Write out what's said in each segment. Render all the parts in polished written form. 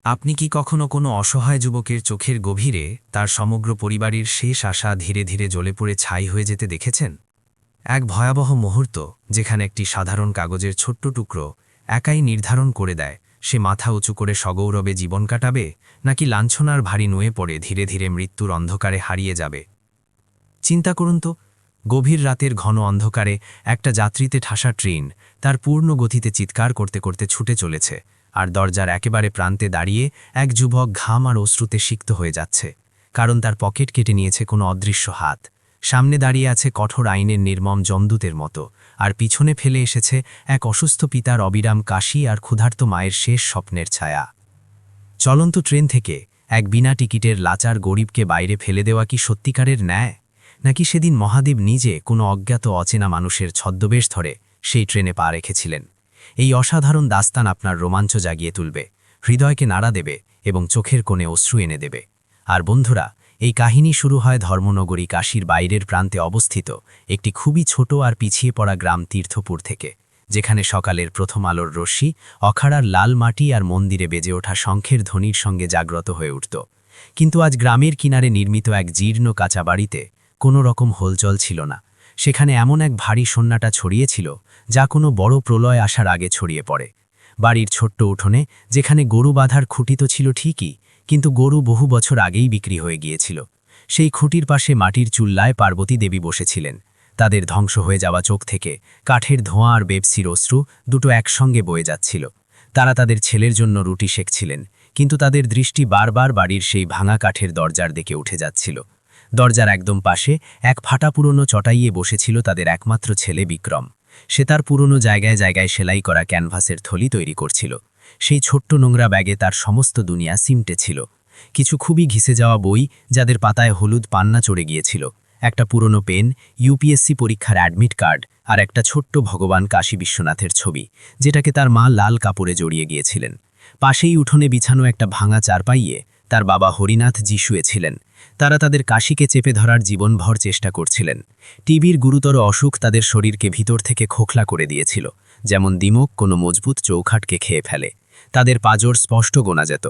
আপনি কি কখনো কোনো অসহায় যুবকের চোখের গভীরে তার সমগ্র পরিবারের শেষ আশা ধীরে ধীরে জ্বলে পড়ে ছাই হয়ে যেতে দেখেছেন? এক ভয়াবহ মুহূর্ত, যেখানে একটি সাধারণ কাগজের ছোট্ট টুকরো একাই নির্ধারণ করে দেয় সে মাথা উঁচু করে সগৌরবে জীবন কাটাবে নাকি লাঞ্ছনার ভারী নুয়ে পড়ে ধীরে ধীরে মৃত্যুর অন্ধকারে হারিয়ে যাবে। চিন্তা করুন তো, গভীর রাতের ঘন অন্ধকারে একটা যাত্রীতে ঠাসা ট্রেন তার পূর্ণ গতিতে চিৎকার করতে করতে ছুটে চলেছে, আর দরজার একেবারে প্রান্তে দাঁড়িয়ে এক যুবক ঘাম আর অশ্রুতে সিক্ত হয়ে যাচ্ছে, কারণ তার পকেট কেটে নিয়েছে কোনো অদৃশ্য হাত। সামনে দাঁড়িয়ে আছে কঠোর আইনের নির্মম জমদূতের মতো, আর পিছনে ফেলে এসেছে এক অসুস্থ পিতার অবিরাম কাশি আর ক্ষুধার্ত মায়ের শেষ স্বপ্নের ছায়া। চলন্ত ট্রেন থেকে এক বিনা টিকিটের লাচার গরিবকে বাইরে ফেলে দেওয়া কি সত্যিকারের ন্যায়, নাকি সেদিন মহাদেব নিজে কোনো অজ্ঞাত অচেনা মানুষের ছদ্মবেশ ধরে সেই ট্রেনে পা রেখেছিলেন? এই অসাধারণ দাস্তান আপনার রোমাঞ্চ জাগিয়ে তুলবে, হৃদয়কে নাড়া দেবে এবং চোখের কোণে অশ্রু এনে দেবে। আর বন্ধুরা, এই কাহিনী শুরু হয় ধর্মনগরী কাশীর বাইরের প্রান্তে অবস্থিত একটি খুবই ছোট আর পিছিয়ে পড়া গ্রাম তীর্থপুর থেকে, যেখানে সকালের প্রথম আলোর রশ্মি অখাড়ার লাল মাটি আর মন্দিরে বেজে ওঠা শঙ্খের ধ্বনির সঙ্গে জাগ্রত হয়ে উঠত। কিন্তু আজ গ্রামের কিনারে নির্মিত এক জীর্ণ কাঁচা বাড়িতে কোনো রকম হলচল ছিল না। সেখানে এমন এক ভারী সন্নাটা ছড়িয়েছিল, যা কোনো বড় প্রলয় আসার আগে ছড়িয়ে পড়ে। বাড়ির ছোট্ট উঠোনে, যেখানে গরু বাঁধার খুঁটি তো ছিল ঠিকই, কিন্তু গরু বহু বছর আগেই বিক্রি হয়ে গিয়েছিল। সেই খুঁটির পাশে মাটির চুল্লায় পার্বতী দেবী বসেছিলেন। তাদের ধ্বংস হয়ে যাওয়া চোখ থেকে কাঠের ধোঁয়া আর বেপসির অশ্রু দুটো একসঙ্গে বয়ে যাচ্ছিল। তারা তাদের ছেলের জন্য রুটি সেঁকছিলেন, কিন্তু তাদের দৃষ্টি বারবার বাড়ির সেই ভাঙা কাঠের দরজার দিকে উঠে যাচ্ছিল। দরজার একদম পাশে এক ফাটা পুরনো চটাইয়ে বসেছিল তাদের একমাত্র ছেলে বিক্রম। সে তার পুরনো জায়গায় জায়গায় সেলাই করা ক্যানভাসের থলি তৈরি করছিল। সেই ছোট্ট নোংরা ব্যাগে তার সমস্ত দুনিয়া সিমটে ছিল। কিছু খুবই ঘিসে যাওয়া বই, যাদের পাতায় হলুদ পান্না চড়ে গিয়েছিল, একটা পুরনো পেন, ইউপিএসসি পরীক্ষার অ্যাডমিট কার্ড, আর একটা ছোট্ট ভগবান কাশী বিশ্বনাথের ছবি, যেটাকে তার মা লাল কাপড়ে জড়িয়ে গিয়েছিলেন। পাশেই উঠোনে বিছানো একটা ভাঙা চারপাইয়ে তার বাবা হরিনাথজি শুয়েছিলেন। তারা তাদের কাশিকে চেপে ধরার জীবনভর চেষ্টা করছিলেন। টিবির গুরুতর অসুখ তাদের শরীরকে ভিতর থেকে খোখলা করে দিয়েছিল, যেমন দিমক কোনো মজবুত চৌখাটকে খেয়ে ফেলে। তাদের পাঁজর স্পষ্ট গোনা যেত।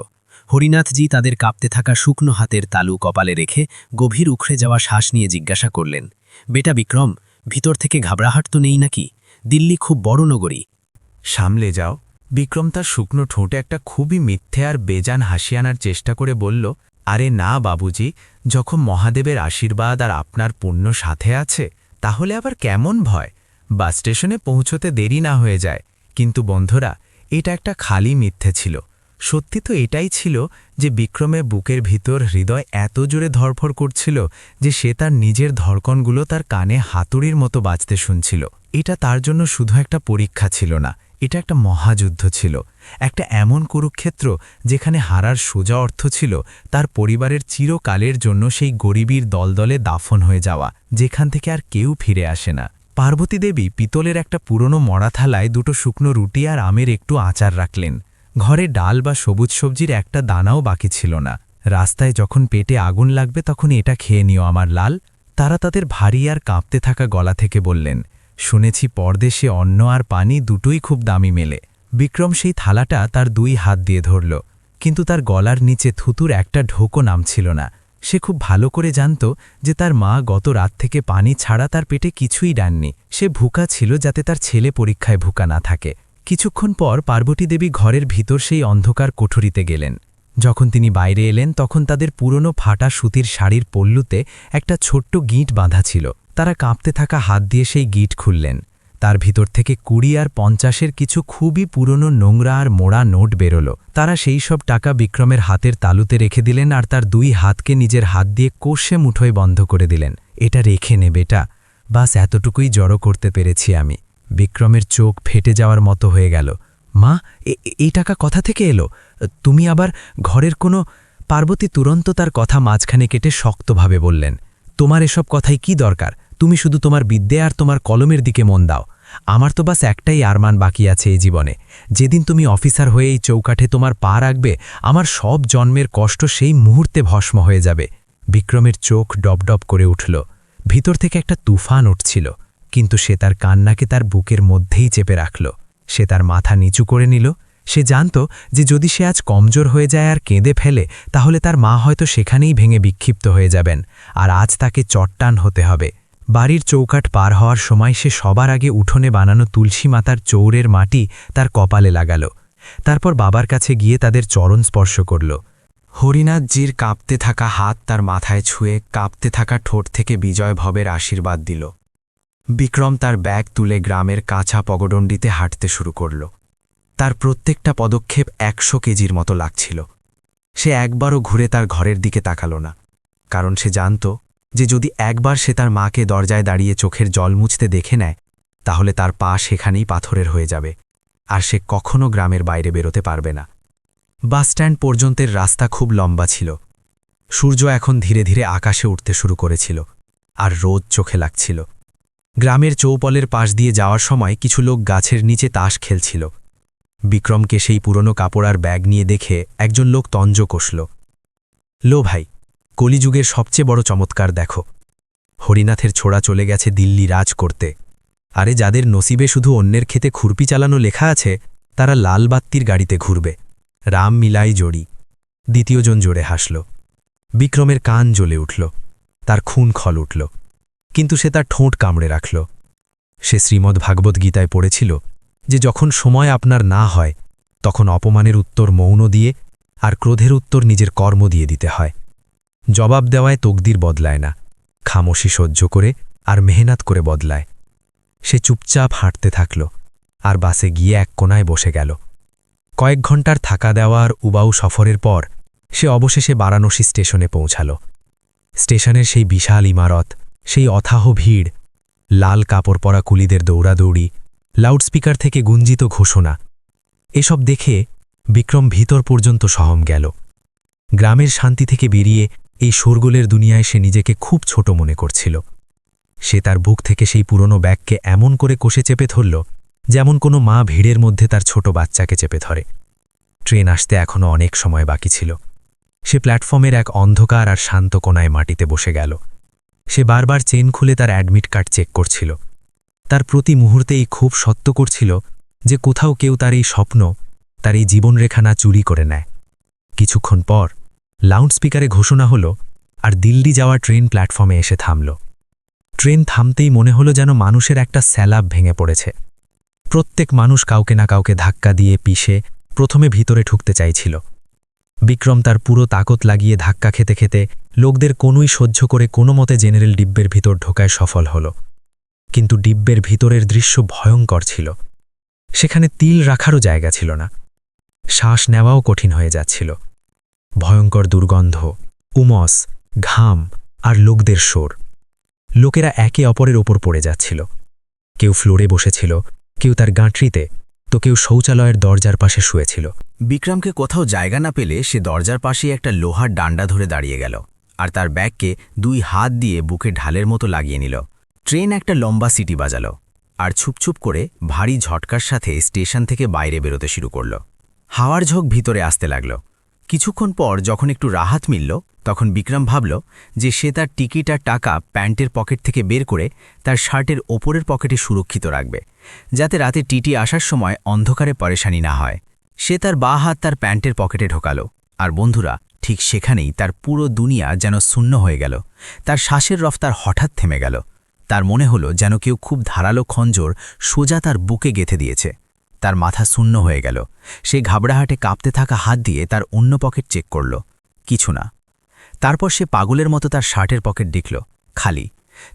হরিনাথজি তাদের কাঁপতে থাকা শুকনো হাতের তালু কপালে রেখে গভীর উখড়ে যাওয়া শ্বাস নিয়ে জিজ্ঞাসা করলেন, বেটা বিক্রম, ভিতর থেকে ঘাবড়াহাট তো নেই নাকি? দিল্লি খুব বড় নগরী। সামলে যাও। বিক্রম তার শুকনো ঠোঁটে একটা খুবই মিথ্যে আর বেজান হাসি আনার চেষ্টা করে বলল, আরে না বাবুজি, যখন মহাদেবের আশীর্বাদ আর আপনার পুণ্য সাথে আছে, তাহলে আবার কেমন ভয়? বাস স্টেশনে পৌঁছতে দেরি না হয়ে যায়। কিন্তু বন্ধুরা, এটা একটা খালি মিথ্যে ছিল। সত্যি তো এটাই ছিল যে বিক্রমের বুকের ভিতর হৃদয় এত জোরে ধড়ফড় করছিল যে সে তার নিজের ধড়কনগুলো তার কানে হাতুড়ির মতো বাজতে শুনছিল। এটা তার জন্য শুধু একটা পরীক্ষা ছিল না, এটা একটা মহাযুদ্ধ ছিল। একটা এমন কুরুক্ষেত্র যেখানে হারার সোজা অর্থ ছিল তার পরিবারের চিরকালের জন্য সেই গরিবীর দলদলে দাফন হয়ে যাওয়া, যেখান থেকে আর কেউ ফিরে আসে না। পার্বতী দেবী পিতলের একটা পুরনো মরা থালায় দুটো শুকনো রুটি আর আমের একটু আচার রাখলেন। ঘরে ডাল বা সবুজ সবজির একটা দানাও বাকি ছিল না। রাস্তায় যখন পেটে আগুন লাগবে তখন এটা খেয়ে নিও আমার লাল। তারা তাদের ভারী আর কাঁপতে থাকা গলা থেকে বললেন, শুনেছি পরদেশে অন্ন আর পানি দুটোই খুব দামি মেলে। বিক্রম সেই থালাটা তার দুই হাত দিয়ে ধরল, কিন্তু তার গলার নিচে থুতুর একটা ঢোকও নামছিল না। সে খুব ভালো করে জানত যে তার মা গত রাত থেকে পানি ছাড়া তার পেটে কিছুই ডাননি। সে ভুকা ছিল যাতে তার ছেলে পরীক্ষায় ভুকা না থাকে। কিছুক্ষণ পর পার্বতী দেবী ঘরের ভিতর সেই অন্ধকার কোঠরিতে গেলেন। যখন তিনি বাইরে এলেন তখন তাদের পুরনো ফাটা সুতির শাড়ির পল্লুতে একটা ছোট্ট গিঁট বাঁধা ছিল। তারা কাঁপতে থাকা হাত দিয়ে সেই গিঁট খুললেন। তার ভিতর থেকে ২০ আর ৫০-এর কিছু খুবই পুরনো নোংরা আর মোড়া নোট বেরোল। তারা সেই সব টাকা বিক্রমের হাতের তালুতে রেখে দিলেন আর তার দুই হাতকে নিজের হাত দিয়ে কষে মুঠোয় বন্ধ করে দিলেন। এটা রেখে নে বেটা, বাস এতটুকুই জড়ো করতে পেরেছি আমি। বিক্রমের চোখ ফেটে যাওয়ার মতো হয়ে গেল। মা, এই টাকা কথা থেকে এলো? তুমি আবার ঘরের কোনো? পার্বতী তুরন্ত তার কথা মাঝখানে কেটে শক্তভাবে বললেন, তোমার এসব কথাই কি দরকার? তুমি শুধু তোমার বিদ্যে আর তোমার কলমের দিকে মন দাও। আমার তো বাস একটাই আরমান বাকি আছে এই জীবনে। যেদিন তুমি অফিসার হয়ে এই চৌকাঠে তোমার পা রাখবে, আমার সব জন্মের কষ্ট সেই মুহূর্তে ভস্ম হয়ে যাবে। বিক্রমের চোখ ডবডব করে উঠল। ভিতর থেকে একটা তুফান উঠছিল, কিন্তু সে তার কান্নাকে তার বুকের মধ্যেই চেপে রাখল। সে তার মাথা নিচু করে নিল। সে জানত যে যদি সে আজ কমজোর হয়ে যায় আর কেঁদে ফেলে তাহলে তার মা হয়তো সেখানেই ভেঙে বিক্ষিপ্ত হয়ে যাবেন, আর আজ তাকে চট্টান হতে হবে। বাড়ির চৌকাঠ পার হওয়ার সময় সে সবার আগে উঠোনে বানানো তুলসী মাতার চৌরের মাটি তার কপালে লাগাল। তারপর বাবার কাছে গিয়ে তাদের চরণ স্পর্শ করল। হরিনাথজির কাঁপতে থাকা হাত তার মাথায় ছুঁয়ে কাঁপতে থাকা ঠোঁট থেকে বিজয় ভবের আশীর্বাদ দিল। বিক্রম তার ব্যাগ তুলে গ্রামের কাঁচা পগডণ্ডিতে হাঁটতে শুরু করল। তার প্রত্যেকটা পদক্ষেপ 100 কেজির মতো লাগছিল। সে একবারও ঘুরে তার ঘরের দিকে তাকাল না, কারণ সে জানত যে যদি একবার সে তার মাকে দরজায় দাঁড়িয়ে চোখের জল মুছতে দেখে নেয় তাহলে তার পা সেখানেই পাথরের হয়ে যাবে, আর সে কখনো গ্রামের বাইরে বেরোতে পারবে না। বাসস্ট্যান্ড পর্যন্তের রাস্তা খুব লম্বা ছিল। সূর্য এখন ধীরে ধীরে আকাশে উঠতে শুরু করেছিল, আর রোদ চোখে লাগছিল। গ্রামের চৌপলের পাশ দিয়ে যাওয়ার সময় কিছু লোক গাছের নিচে তাস খেলছিল। বিক্রমকে সেই পুরনো কাপড় আর ব্যাগ নিয়ে দেখে একজন লোক তঞ্জ কষল। লো ভাই, কলিযুগের সবচেয়ে বড় চমৎকার দেখো। হরিনাথের ছোড়া চলে গেছে দিল্লি রাজ করতে। আরে যাদের নসিবে শুধু অন্যের ক্ষেতে খুরপি চালানো লেখা আছে তারা লাল বাত্তির গাড়িতে ঘুরবে। রাম মিলাই জড়ি। দ্বিতীয়জন জোরে হাসল। বিক্রমের কান জ্বলে উঠল, তার খুন খল উঠল, কিন্তু সে তার ঠোঁট কামড়ে রাখল। সে শ্রীমদ্ ভাগবত গীতায় পড়েছিল যে যখন সময় আপনার না হয় তখন অপমানের উত্তর মৌন দিয়ে আর ক্রোধের উত্তর নিজের কর্ম দিয়ে দিতে হয়। জবাব দেওয়ায় তকদির বদলায় না, খামোশি সহ্য করে আর মেহনত করে বদলায়। সে চুপচাপ হাঁটতে থাকল আর বাসে গিয়ে এক কোনায় বসে গেল। কয়েক ঘণ্টার থাকা দেওয়া আর উবাউ সফরের পর সে অবশেষে বারাণসী স্টেশনে পৌঁছাল। স্টেশনের সেই বিশাল ইমারত, সেই অথাহ ভিড়, লাল কাপড় পরা কুলিদের দৌড়াদৌড়ি, লাউডস্পিকার থেকে গুঞ্জিত ঘোষণা, এসব দেখে বিক্রম ভিতর পর্যন্ত সহম গেল। গ্রামের শান্তি থেকে বেরিয়ে এই শোরগোলের দুনিয়ায় সে নিজেকে খুব ছোট মনে করছিল। সে তার বুক থেকে সেই পুরনো ব্যাগকে এমন করে কষে চেপে ধরল যেমন কোনো মা ভিড়ের মধ্যে তার ছোট বাচ্চাকে চেপে ধরে। ট্রেন আসতে এখনও অনেক সময় বাকি ছিল। সে প্ল্যাটফর্মের এক অন্ধকার আর শান্ত কোণায় মাটিতে বসে গেল। সে বারবার চেন খুলে তার অ্যাডমিট কার্ড চেক করছিল। তার প্রতি মুহূর্তেই খুব সত্য করছিল যে কোথাও কেউ তার এই স্বপ্ন, তার এই জীবনরেখা না চুরি করে নেয়। কিছুক্ষণ পর লাউডস্পিকারে ঘোষণা হলো, আর দিল্লি যাওয়া ট্রেন প্ল্যাটফর্মে এসে থামল। ট্রেন থামতেই মনে হলো যেন মানুষের একটা স্যালাব ভেঙে পড়েছে। প্রত্যেক মানুষ কাউকে না কাউকে ধাক্কা দিয়ে পিষে প্রথমে ভিতরে ঢুকতে চাইছিল। বিক্রম তার পুরো তাকত লাগিয়ে ধাক্কা খেতে খেতে লোকদের কোনোই সহ্য করে কোনো মতে জেনারেল ডিব্বের ভিতর ঢোকায় সফল হল। কিন্তু ডিব্বের ভিতরের দৃশ্য ভয়ঙ্কর ছিল। সেখানে তিল রাখারও জায়গা ছিল না। শ্বাস নেওয়াও কঠিন হয়ে যাচ্ছিল। ভয়ঙ্কর দুর্গন্ধ, উমস, ঘাম আর লোকদের শোর। লোকেরা একে অপরের ওপর পড়ে যাচ্ছিল। কেউ ফ্লোরে বসেছিল, কেউ তার গাঁটরিতে, তো কেউ শৌচালয়ের দরজার পাশে শুয়েছিল। বিক্রমকে কোথাও জায়গা না পেলে সে দরজার পাশেই একটা লোহার ডান্ডা ধরে দাঁড়িয়ে গেল আর তার ব্যাগকে 2 হাত দিয়ে বুকে ঢালের মতো লাগিয়ে নিল। ট্রেন একটা লম্বা সিটি বাজালো আর ছুপছুপ করে ভারী ঝটকার সাথে স্টেশন থেকে বাইরে বেরোতে শুরু করল। হাওয়ার ঝোঁক ভিতরে আসতে লাগল। কিছুক্ষণ পর যখন একটু রাহাত মিলল তখন বিক্রম ভাবল যে সে তার টিকিট আর টাকা প্যান্টের পকেট থেকে বের করে তার শার্টের ওপরের পকেটে সুরক্ষিত রাখবে, যাতে রাতে টিটি আসার সময় অন্ধকারে পরেশানি না হয়। সে তার বাঁ হাত তার প্যান্টের পকেটে ঢোকালো, আর বন্ধুরা, ঠিক সেখানেই তার পুরো দুনিয়া যেন শূন্য হয়ে গেল। তার শ্বাসের রফতার হঠাৎ থেমে গেল। তার মনে হলো যেন কেউ খুব ধারালো খঞ্জর সোজা তার বুকে গেঁথে দিয়েছে। তার মাথা শূন্য হয়ে গেল। সে ঘাবড়াহাটে কাঁপতে থাকা হাত দিয়ে তার অন্য পকেট চেক করল, কিছু না। তারপর সে পাগলের মতো তার শার্টের পকেট দেখল, খালি।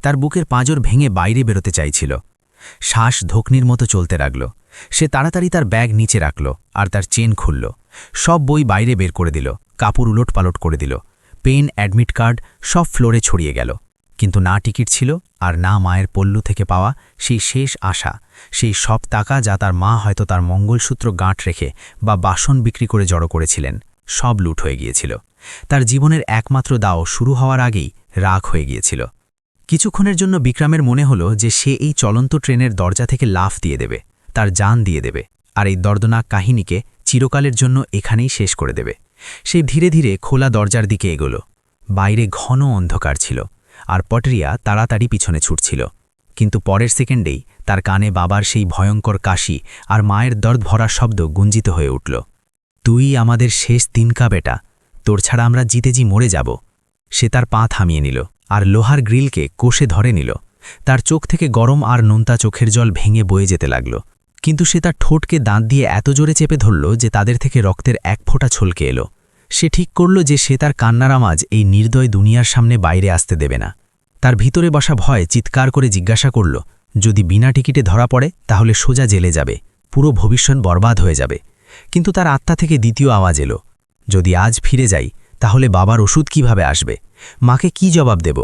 তার বুকের পাঁজর ভেঙে বাইরে বেরোতে চাইছিল। শ্বাস ধোকনির মতো চলতে লাগল। সে তাড়াতাড়ি তার ব্যাগ নিচে রাখল আর তার চেন খুলল। সব বই বাইরে বের করে দিল, কাপড় উলটপালট করে দিল। পেন, অ্যাডমিট কার্ড সব ফ্লোরে ছড়িয়ে গেল। কিন্তু না টিকিট ছিল আর না মায়ের পল্লু থেকে পাওয়া সেই শেষ আশা, সেই সব টাকা যা তার মা হয়তো তার মঙ্গলসূত্র গাঁট রেখে বা বাসন বিক্রি করে জড়ো করেছিলেন, সব লুট হয়ে গিয়েছিল। তার জীবনের একমাত্র দাও শুরু হওয়ার আগেই রাগ হয়ে গিয়েছিল। কিছুক্ষণের জন্য বিক্রমের মনে হলো যে সে এই চলন্ত ট্রেনের দরজা থেকে লাফ দিয়ে দেবে, তার জান দিয়ে দেবে, আর এই দর্দনাক কাহিনীকে চিরকালের জন্য এখানেই শেষ করে দেবে। সে ধীরে ধীরে খোলা দরজার দিকে এগোল। বাইরে ঘন অন্ধকার ছিল আর পটরিয়া তাড়াতাড়ি পিছনে ছুটছিল। কিন্তু পরের সেকেন্ডেই তার কানে বাবার সেই ভয়ঙ্কর কাশি আর মায়ের দর্দ ভরা শব্দ গুঞ্জিত হয়ে উঠল। তুই আমাদের শেষ তিনকা বেটা, তোর ছাড়া আমরা জিতে জি মরে যাব। সে তার পা থামিয়ে নিল আর লোহার গ্রিলকে কষে ধরে নিল। তার চোখ থেকে গরম আর নোনতা চোখের জল ভেঙে বয়ে যেতে লাগল, কিন্তু সে তার ঠোঁটকে দাঁত দিয়ে এত জোরে চেপে ধরল যে তাদের থেকে রক্তের এক ফোঁটা ছলকে এলো। সে ঠিক করল যে সে তার কান্নার আওয়াজ এই নির্দয় দুনিয়ার সামনে বাইরে আসতে দেবে না। তার ভিতরে বসা ভয় চিৎকার করে জিজ্ঞাসা করল, যদি বিনা টিকিটে ধরা পড়ে তাহলে সোজা জেলে যাবে, পুরো ভবিষ্যৎ বরবাদ হয়ে যাবে। কিন্তু তার আত্মা থেকে দ্বিতীয় আওয়াজ এলো, যদি আজ ফিরে যাই তাহলে বাবার ওষুধ কিভাবে আসবে, মাকে কি জবাব দেব?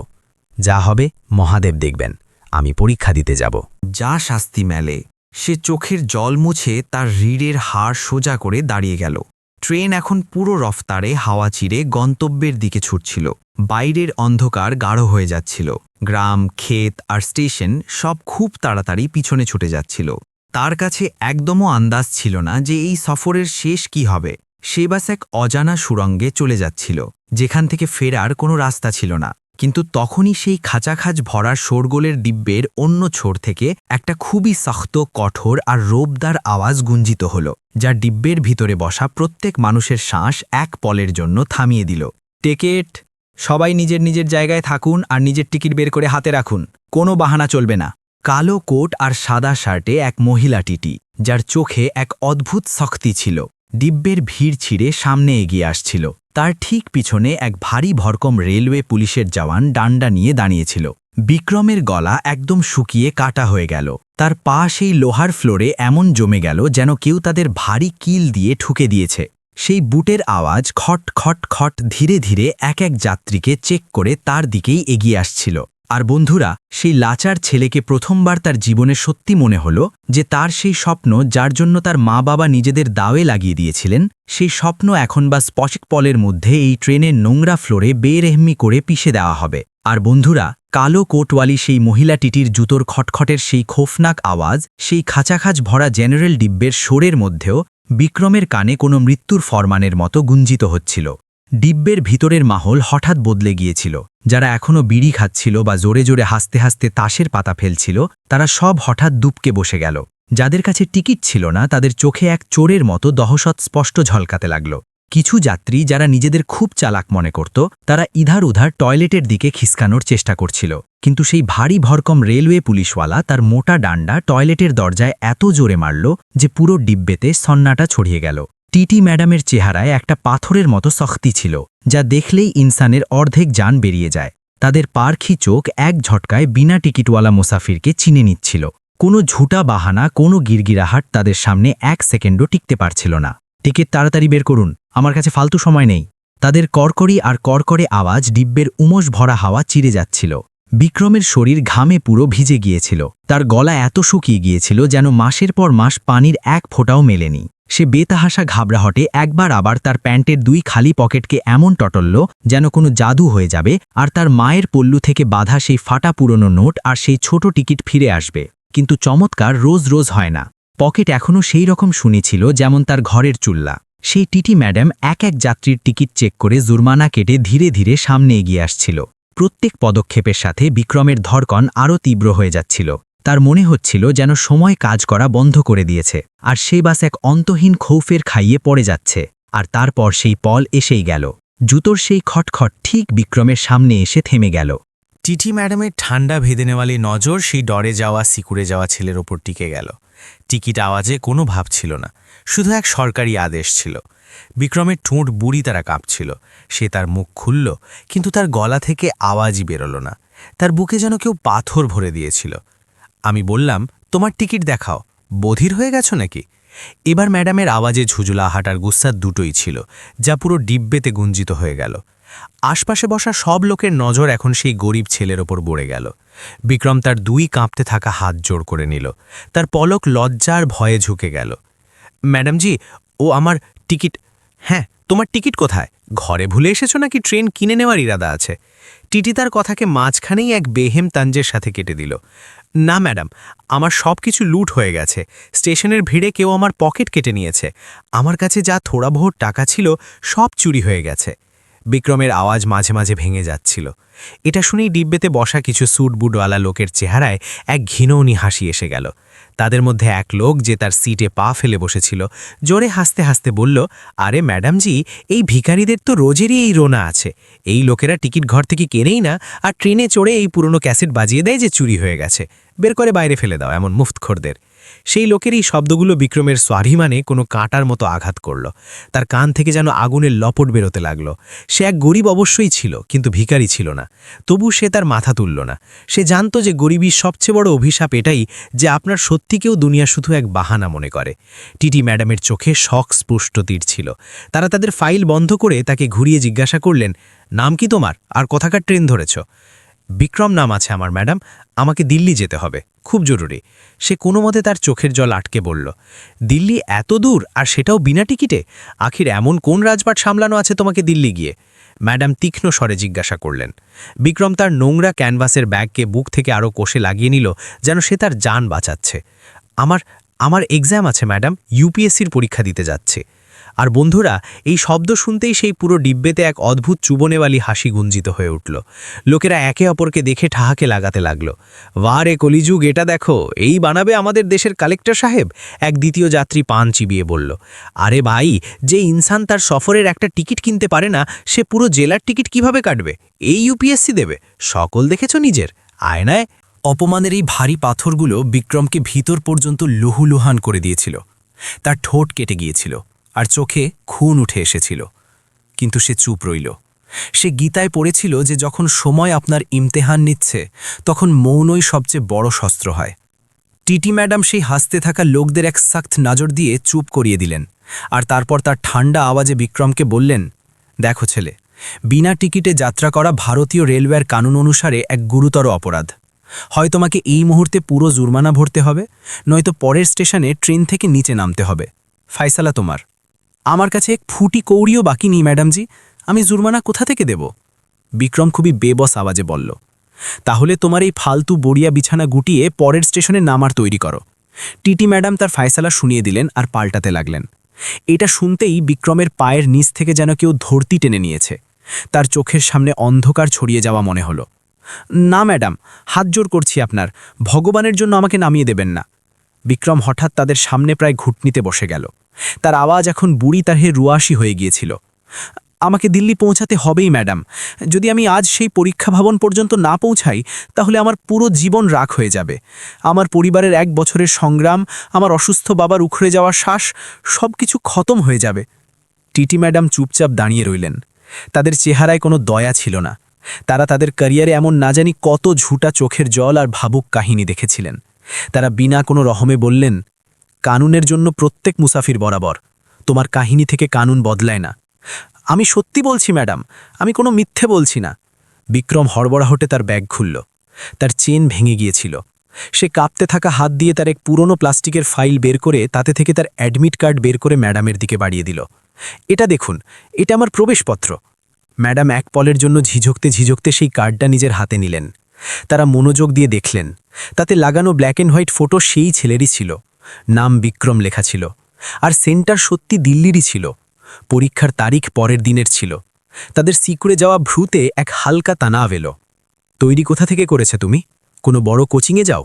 যা হবে মহাদেব দেখবেন, আমি পরীক্ষা দিতে যাব। যা শাস্তি মেলে। সে চোখের জল মুছে তার রিড়ের হাড় সোজা করে দাঁড়িয়ে গেল। ট্রেন এখন পুরো রফতারে হাওয়া চিরে গন্তব্যের দিকে ছুটছিল। বাইরের অন্ধকার গাঢ় হয়ে যাচ্ছিল। গ্রাম, ক্ষেত আর স্টেশন সব খুব তাড়াতাড়ি পিছনে ছুটে যাচ্ছিল। তার কাছে একদমও আন্দাজ ছিল না যে এই সফরের শেষ কি হবে। সে বাস এক অজানা সুড়ঙ্গে চলে যাচ্ছিল, যেখান থেকে ফেরার কোনো রাস্তা ছিল না। কিন্তু তখনই সেই খাঁচাখাঁচ ভরা শোরগোলের ডিব্বের অন্য ছোর থেকে একটা খুবই শক্ত, কঠোর আর রোবদার আওয়াজ গুঞ্জিত হল, যা ডিব্বের ভিতরে বসা প্রত্যেক মানুষের শ্বাস এক পলের জন্য থামিয়ে দিল। টিকিট! সবাই নিজের নিজের জায়গায় থাকুন আর নিজের টিকিট বের করে হাতে রাখুন, কোনো বাহানা চলবে না। কালো কোট আর সাদা শার্টে এক মহিলা টিটি, যার চোখে এক অদ্ভুত শক্তি ছিল, ডিব্বের ভিড় ছিঁড়ে সামনে এগিয়ে আসছিল। তার ঠিক পিছনে এক ভারী ভরকম রেলওয়ে পুলিশের জওয়ান ডান্ডা নিয়ে দাঁড়িয়েছিল। বিক্রমের গলা একদম শুকিয়ে কাটা হয়ে গেল। তার পা সেই লোহার ফ্লোরে এমন জমে গেল যেন কেউ তাদের ভারী কিল দিয়ে ঠুকে দিয়েছে। সেই বুটের আওয়াজ খট খট খট ধীরে ধীরে এক এক যাত্রীকে চেক করে তার দিকেই এগিয়ে আসছিল। আর বন্ধুরা, সেই লাচার ছেলেকে প্রথমবার তার জীবনে সত্যি মনে হলো যে তার সেই স্বপ্ন, যার জন্য তার মা বাবা নিজেদের দাওয়ে লাগিয়ে দিয়েছিলেন, সেই স্বপ্ন এখন বা স্পষ্ট পলের মধ্যে এই ট্রেনের নোংরা ফ্লোরে বেরেহমি করে পিষে দেওয়া হবে। আর বন্ধুরা, কালো কোটওয়ালি সেই মহিলা টিটির জুতোর খটখটের সেই খোফনাক আওয়াজ সেই খাঁচাখাঁচ ভরা জেনারেল ডিব্বের শোরের মধ্যেও বিক্রমের কানে কোনো মৃত্যুর ফরমানের মতো গুঞ্জিত হচ্ছিল। ডিব্বের ভিতরের মাহল হঠাৎ বদলে গিয়েছিল। যারা এখনও বিড়ি খাচ্ছিল বা জোরে জোরে হাসতে হাসতে তাসের পাতা ফেলছিল, তারা সব হঠাৎ দুপকে বসে গেল। যাদের কাছে টিকিট ছিল না, তাদের চোখে এক চোরের মতো দহশত স্পষ্ট ঝলকাতে লাগল। কিছু যাত্রী, যারা নিজেদের খুব চালাক মনে করত, তারা ইধার উধার টয়লেটের দিকে খিসকানোর চেষ্টা করছিল। কিন্তু সেই ভারী ভরকম রেলওয়ে পুলিশওয়ালা তার মোটা ডান্ডা টয়লেটের দরজায় এত জোরে মারল যে পুরো ডিব্বেতে সন্নাটা ছড়িয়ে গেল। টিটি ম্যাডামের চেহারায় একটা পাথরের মতো শক্তি ছিল, যা দেখলেই ইনসানের অর্ধেক জান বেরিয়ে যায়। তাদের পারখি চোখ এক ঝটকায় বিনা টিকিটওয়ালা মুসাফিরকে চিনে নিচ্ছিল। কোনো ঝুটা বাহানা, কোনো গিরগিরাহাট তাদের সামনে এক সেকেন্ডও টিকতে পারছিল না। টিকিট তাড়াতাড়ি বের করুন, আমার কাছে ফালতু সময় নেই। তাদের কড়কড়ি আর কড়কড়ে আওয়াজ ডিব্বের উমস ভরা হাওয়া চিরে যাচ্ছিল। বিক্রমের শরীর ঘামে পুরো ভিজে গিয়েছিল। তার গলা এত শুকিয়ে গিয়েছিল যেন মাসের পর মাস পানির এক ফোঁটাও মেলেনি। সে বেতাহাসা ঘাবড়াহটে একবার আবার তার প্যান্টের দুই খালি পকেটকে এমন টটলল যেন কোনো জাদু হয়ে যাবে, আর তার মায়ের পল্লু থেকে বাঁধা সেই ফাটা পুরনো নোট আর সেই ছোট টিকিট ফিরে আসবে। কিন্তু চমৎকার রোজ রোজ হয় না। পকেট এখনও সেই রকম শুনেছিল যেমন তার ঘরের চুল্লা। সেই টিটি ম্যাডাম এক এক যাত্রীর টিকিট চেক করে জুরমানা কেটে ধীরে ধীরে সামনে এগিয়ে আসছিল। প্রত্যেক পদক্ষেপের সাথে বিক্রমের ধড়কন আরও তীব্র হয়ে যাচ্ছিল। তার মনে হচ্ছিল যেন সময় কাজ করা বন্ধ করে দিয়েছে, আর সে বাস এক অন্তহীন ক্ষৌফের খাইয়ে পড়ে যাচ্ছে। আর তারপর সেই পল এসেই গেল। জুতোর সেই খটখট ঠিক বিক্রমের সামনে এসে থেমে গেল। টিটি ম্যাডামের ঠান্ডা ভেদে নেওয়ালি নজর সেই ডরে যাওয়া, সিকুড়ে যাওয়া ছেলের ওপর টিকে গেল। টিকিট আওয়াজে কোনো ভাব ছিল না, শুধু এক সরকারি আদেশ ছিল। বিক্রমের ঠোঁট বুড়ি তারা কাঁপছিল। সে তার মুখ খুলল, কিন্তু তার গলা থেকে আওয়াজই বেরোল না। তার বুকে যেন কেউ পাথর ভরে দিয়েছিল। আমি বললাম, তোমার টিকিট দেখাও, বধির হয়ে গেছো নাকি? এবার ম্যাডামের আওয়াজে ঝুঁঝুলাহাট আর গুস্সা দুটোই ছিল, যা পুরো ডিব্বেতে গুঞ্জিত হয়ে গেল। আশপাশে বসা সব লোকের নজর এখন সেই গরিব ছেলের ওপর পড়ে গেল। বিক্রম তার দুই কাঁপতে থাকা হাত জোড় করে নিল। তার পলক লজ্জার ভয়ে ঝুঁকে গেল। ম্যাডামজি, ও আমার টিকিট। হ্যাঁ, তোমার টিকিট কোথায়? ঘরে ভুলে এসেছো নাকি ট্রেন কিনে নেওয়ার ইরাদা আছে? টিটি তার কথাকে মাঝখানেই এক বেহেম তাঞ্জের সাথে কেটে দিল। না ম্যাডাম, আমার সব কিছু লুট হয়ে গেছে। স্টেশনের ভিড়ে কেউ আমার পকেট কেটে নিয়েছে। আমার কাছে যা থোড়া বহুত টাকা ছিল সব চুরি হয়ে গেছে। বিক্রমের আওয়াজ মাঝে মাঝে ভেঙে যাচ্ছিল। এটা শুনেই ডিব্বেতে বসা কিছু স্যুট বুটওয়ালা লোকের চেহারায় এক ঘৃণৌনি হাসি এসে গেল। তাদের মধ্যে এক লোক যে তার সিটে পা ফেলে বসেছিল জোরে হাসতে হাসতে বলল, আরে ম্যাডামজি, এই ভিখারিদের তো রোজেরই এই রোনা আছে। এই লোকেরা টিকিট ঘর থেকে কেনেই না, আর ট্রেনে চড়ে এই পুরনো ক্যাসেট বাজিয়ে দেয় যে চুরি হয়ে গেছে। বের করে বাইরে ফেলে দাও এমন মুফতখোরদের। সেই লোকের এই শব্দগুলো বিক্রমের স্বাভিমানে কোনো কাঁটার মতো আঘাত করল। তার কান থেকে যেন আগুনের লপট বেরোতে লাগল। সে এক গরিব অবশ্যই ছিল, কিন্তু ভিখারি ছিল না। তবু সে তার মাথা তুলল না। সে জানত যে গরিবীর সবচেয়ে বড় অভিশাপ এটাই যে আপনার সত্যিকেও দুনিয়া শুধু এক বাহানা মনে করে। টিটি ম্যাডামের চোখে শখ স্পষ্ট তীর ছিল। তারা তাদের ফাইল বন্ধ করে তাকে ঘুরিয়ে জিজ্ঞাসা করলেন, নাম কি তোমার, আর কোথাকার ট্রেন ধরেছ? বিক্রম নাম আছে আমার ম্যাডাম, আমাকে দিল্লি যেতে হবে, খুব জরুরি। সে কোনো মতে তার চোখের জল আটকে বলল, দিল্লি এত দূর, আর সেটাও বিনা টিকিটে? আখির এমন কোন রাজপাট সামলানো আছে তোমাকে দিল্লি গিয়ে? ম্যাডাম তীক্ষ্ণ স্বরে জিজ্ঞাসা করলেন। বিক্রম তার নোংরা ক্যানভাসের ব্যাগকে বুক থেকে আরও কষে লাগিয়ে নিল, যেন সে তার জান বাঁচাচ্ছে। আমার এক্সাম আছে ম্যাডাম, ইউপিএসসির পরীক্ষা দিতে যাচ্ছে। আর বন্ধুরা, এই শব্দ শুনতেই সেই পুরো ডিব্বেতে এক অদ্ভুত চুবনেওয়ালি হাসি গুঞ্জিত হয়ে উঠল। লোকেরা একে অপরকে দেখে ঠাহাকে লাগাতে লাগল। ওয়ারে কলিযুগ, এটা দেখো, এই বানাবে আমাদের দেশের কালেক্টর সাহেব, এক দ্বিতীয় যাত্রী পান চিবিয়ে বলল। আরে ভাই, যে ইনসান তার সফরের একটা টিকিট কিনতে পারে না, সে পুরো জেলার টিকিট কিভাবে কাটবে? এই ইউপিএসসি দেবে? সকল দেখেছ নিজের আয়নায়? অপমানের এই ভারী পাথরগুলো বিক্রমকে ভিতর পর্যন্ত লুহুলুহান করে দিয়েছিল। তার ঠোঁট কেটে গিয়েছিল, আর চোখে খুন উঠে এসেছিল। কিন্তু সে চুপ রইল। সে গীতায় পড়েছিল যে যখন সময় আপনার ইমতেহান নিচ্ছে, তখন মৌনই সবচেয়ে বড় শস্ত্র হয়। টিটি ম্যাডাম সেই হাসতে থাকা লোকদের এক সখ্ত নজর দিয়ে চুপ করিয়ে দিলেন, আর তারপর তার ঠান্ডা আওয়াজে বিক্রমকে বললেন, দেখো ছেলে, বিনা টিকিটে যাত্রা করা ভারতীয় রেলওয়ের কানুন অনুসারে এক গুরুতর অপরাধ। হয় তোমাকে এই মুহূর্তে পুরো জুরমানা ভরতে হবে, নয়তো পরের স্টেশনে ট্রেন থেকে নিচে নামতে হবে। ফাইসালা তোমার। আমার কাছে এক ফুটি কৌড়িও বাকি নেই ম্যাডামজি, আমি জুরমানা কোথা থেকে দেব? বিক্রম খুবই বেবস আওয়াজে বলল, তাহলে তোমার এই ফালতু বড়িয়া বিছানা গুটিয়ে পরের স্টেশনে নামার তৈরি করো। টিটি ম্যাডাম তার ফায়সালা শুনিয়ে দিলেন আর পাল্টাতে লাগলেন। এটা শুনতেই বিক্রমের পায়ের নিচ থেকে যেন কেউ ধরতি টেনে নিয়েছে। তার চোখের সামনে অন্ধকার ছড়িয়ে যাওয়া মনে হলো। না ম্যাডাম, হাত জোর করছি আপনার, ভগবানের জন্য আমাকে নামিয়ে দেবেন না। বিক্রম হঠাৎ তাদের সামনে প্রায় ঘুটনিতে বসে গেল। তার আওয়াজ এখন বুড়ি তার রুয়াশি হয়ে গিয়েছিল। আমাকে দিল্লি পৌঁছাতে হবেই ম্যাডাম। যদি আমি আজ সেই পরীক্ষা ভবন পর্যন্ত না পৌঁছাই, তাহলে আমার পুরো জীবন রাখ হয়ে যাবে। আমার পরিবারের 1 বছরের সংগ্রাম, আমার অসুস্থ বাবার উখড়ে যাওয়া শ্বাস, সব কিছু খতম হয়ে যাবে। টিটি ম্যাডাম চুপচাপ দাঁড়িয়ে রইলেন। তাদের চেহারায় কোনো দয়া ছিল না। তারা তাদের ক্যারিয়ারে এমন না জানি কত ঝুটা চোখের জল আর ভাবুক কাহিনী দেখেছিলেন। তারা বিনা কোনো রহমে বললেন, কানুনের জন্য প্রত্যেক মুসাফির বরাবর। তোমার কাহিনী থেকে কানুন বদলায় না। আমি সত্যি বলছি ম্যাডাম, আমি কোনো মিথ্যে বলছি না। বিক্রম হড়বড়াহটে তার ব্যাগ খুলল। তার চেন ভেঙে গিয়েছিল। সে কাঁপতে থাকা হাত দিয়ে তার এক পুরনো প্লাস্টিকের ফাইল বের করে তাতে থেকে তার অ্যাডমিট কার্ড বের করে ম্যাডামের দিকে বাড়িয়ে দিল। এটা দেখুন, এটা আমার প্রবেশপত্র। ম্যাডাম এক পলের জন্য ঝিঝুকতে ঝিঝুকতে সেই কার্ডটা নিজের হাতে নিলেন। তারা মনোযোগ দিয়ে দেখলেন। তাতে লাগানো ব্ল্যাক অ্যান্ড হোয়াইট ফটো সেই ছেলেরই ছিল। নাম বিক্রম লেখা ছিল, আর সেন্টার সত্যি দিল্লিরই ছিল। পরীক্ষার তারিখ পরের দিনের ছিল। তাদের সিকুড়ে যাওয়া ভ্রুতে এক হালকা তানাভ এলো। তৈরি কোথা থেকে করেছে তুমি? কোনো বড় কোচিংয়ে যাও?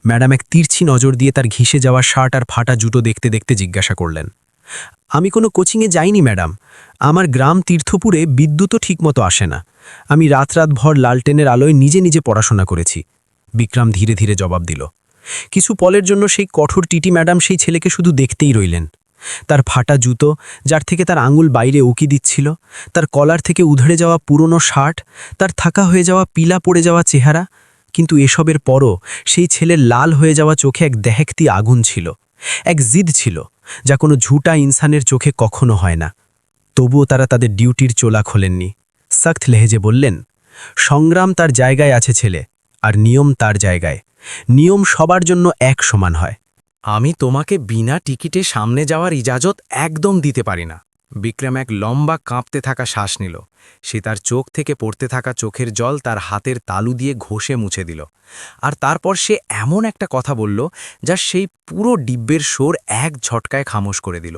ম্যাডাম এক তিরছি নজর দিয়ে তার ঘিসে যাওয়া শার্ট আর ফাটা জুতো দেখতে দেখতে জিজ্ঞাসা করলেন। আমি কোনো কোচিংয়ে যাইনি ম্যাডাম। আমার গ্রাম তীর্থপুরে বিদ্যুৎও ঠিকমতো আসে না। আমি রাতভর লালটেনের আলোয় নিজে নিজে পড়াশোনা করেছি। বিক্রম ধীরে ধীরে জবাব দিল। কিছু পলের জন্য সেই কঠোর টিটি ম্যাডাম সেই ছেলেকে শুধু দেখতেই রইলেন। তার ফাটা জুতো, যার থেকে তার আঙুল বাইরে উকি দিচ্ছিল, তার কলার থেকে উধড়ে যাওয়া পুরনো শার্ট, তার থাকা হয়ে যাওয়া পিলা পড়ে যাওয়া চেহারা। কিন্তু এসবের পরও সেই ছেলের লাল হয়ে যাওয়া চোখে এক দেহেক্তি আগুন ছিল, এক জিদ ছিল, যা কোনো ঝুটা ইনসানের চোখে কখনো হয় না। তবুও তারা তাদের ডিউটির চোলা খোলেননি। সখ্ত লেহেজে বললেন, সংগ্রাম তার জায়গায় আছে ছেলে, আর নিয়ম তার জায়গায়। নিয়ম সবার জন্য এক সমান হয়। আমি তোমাকে বিনা টিকিটে সামনে যাওয়ার ইজাজত একদম দিতে পারি না। বিক্রম এক লম্বা কাঁপতে থাকা শ্বাস নিল। সে তার চোখ থেকে পড়তে থাকা চোখের জল তার হাতের তালু দিয়ে ঘষে মুছে দিল। আর তারপর সে এমন একটা কথা বলল যা সেই পুরো ডিব্বের শোর এক ঝটকায় খামোশ করে দিল।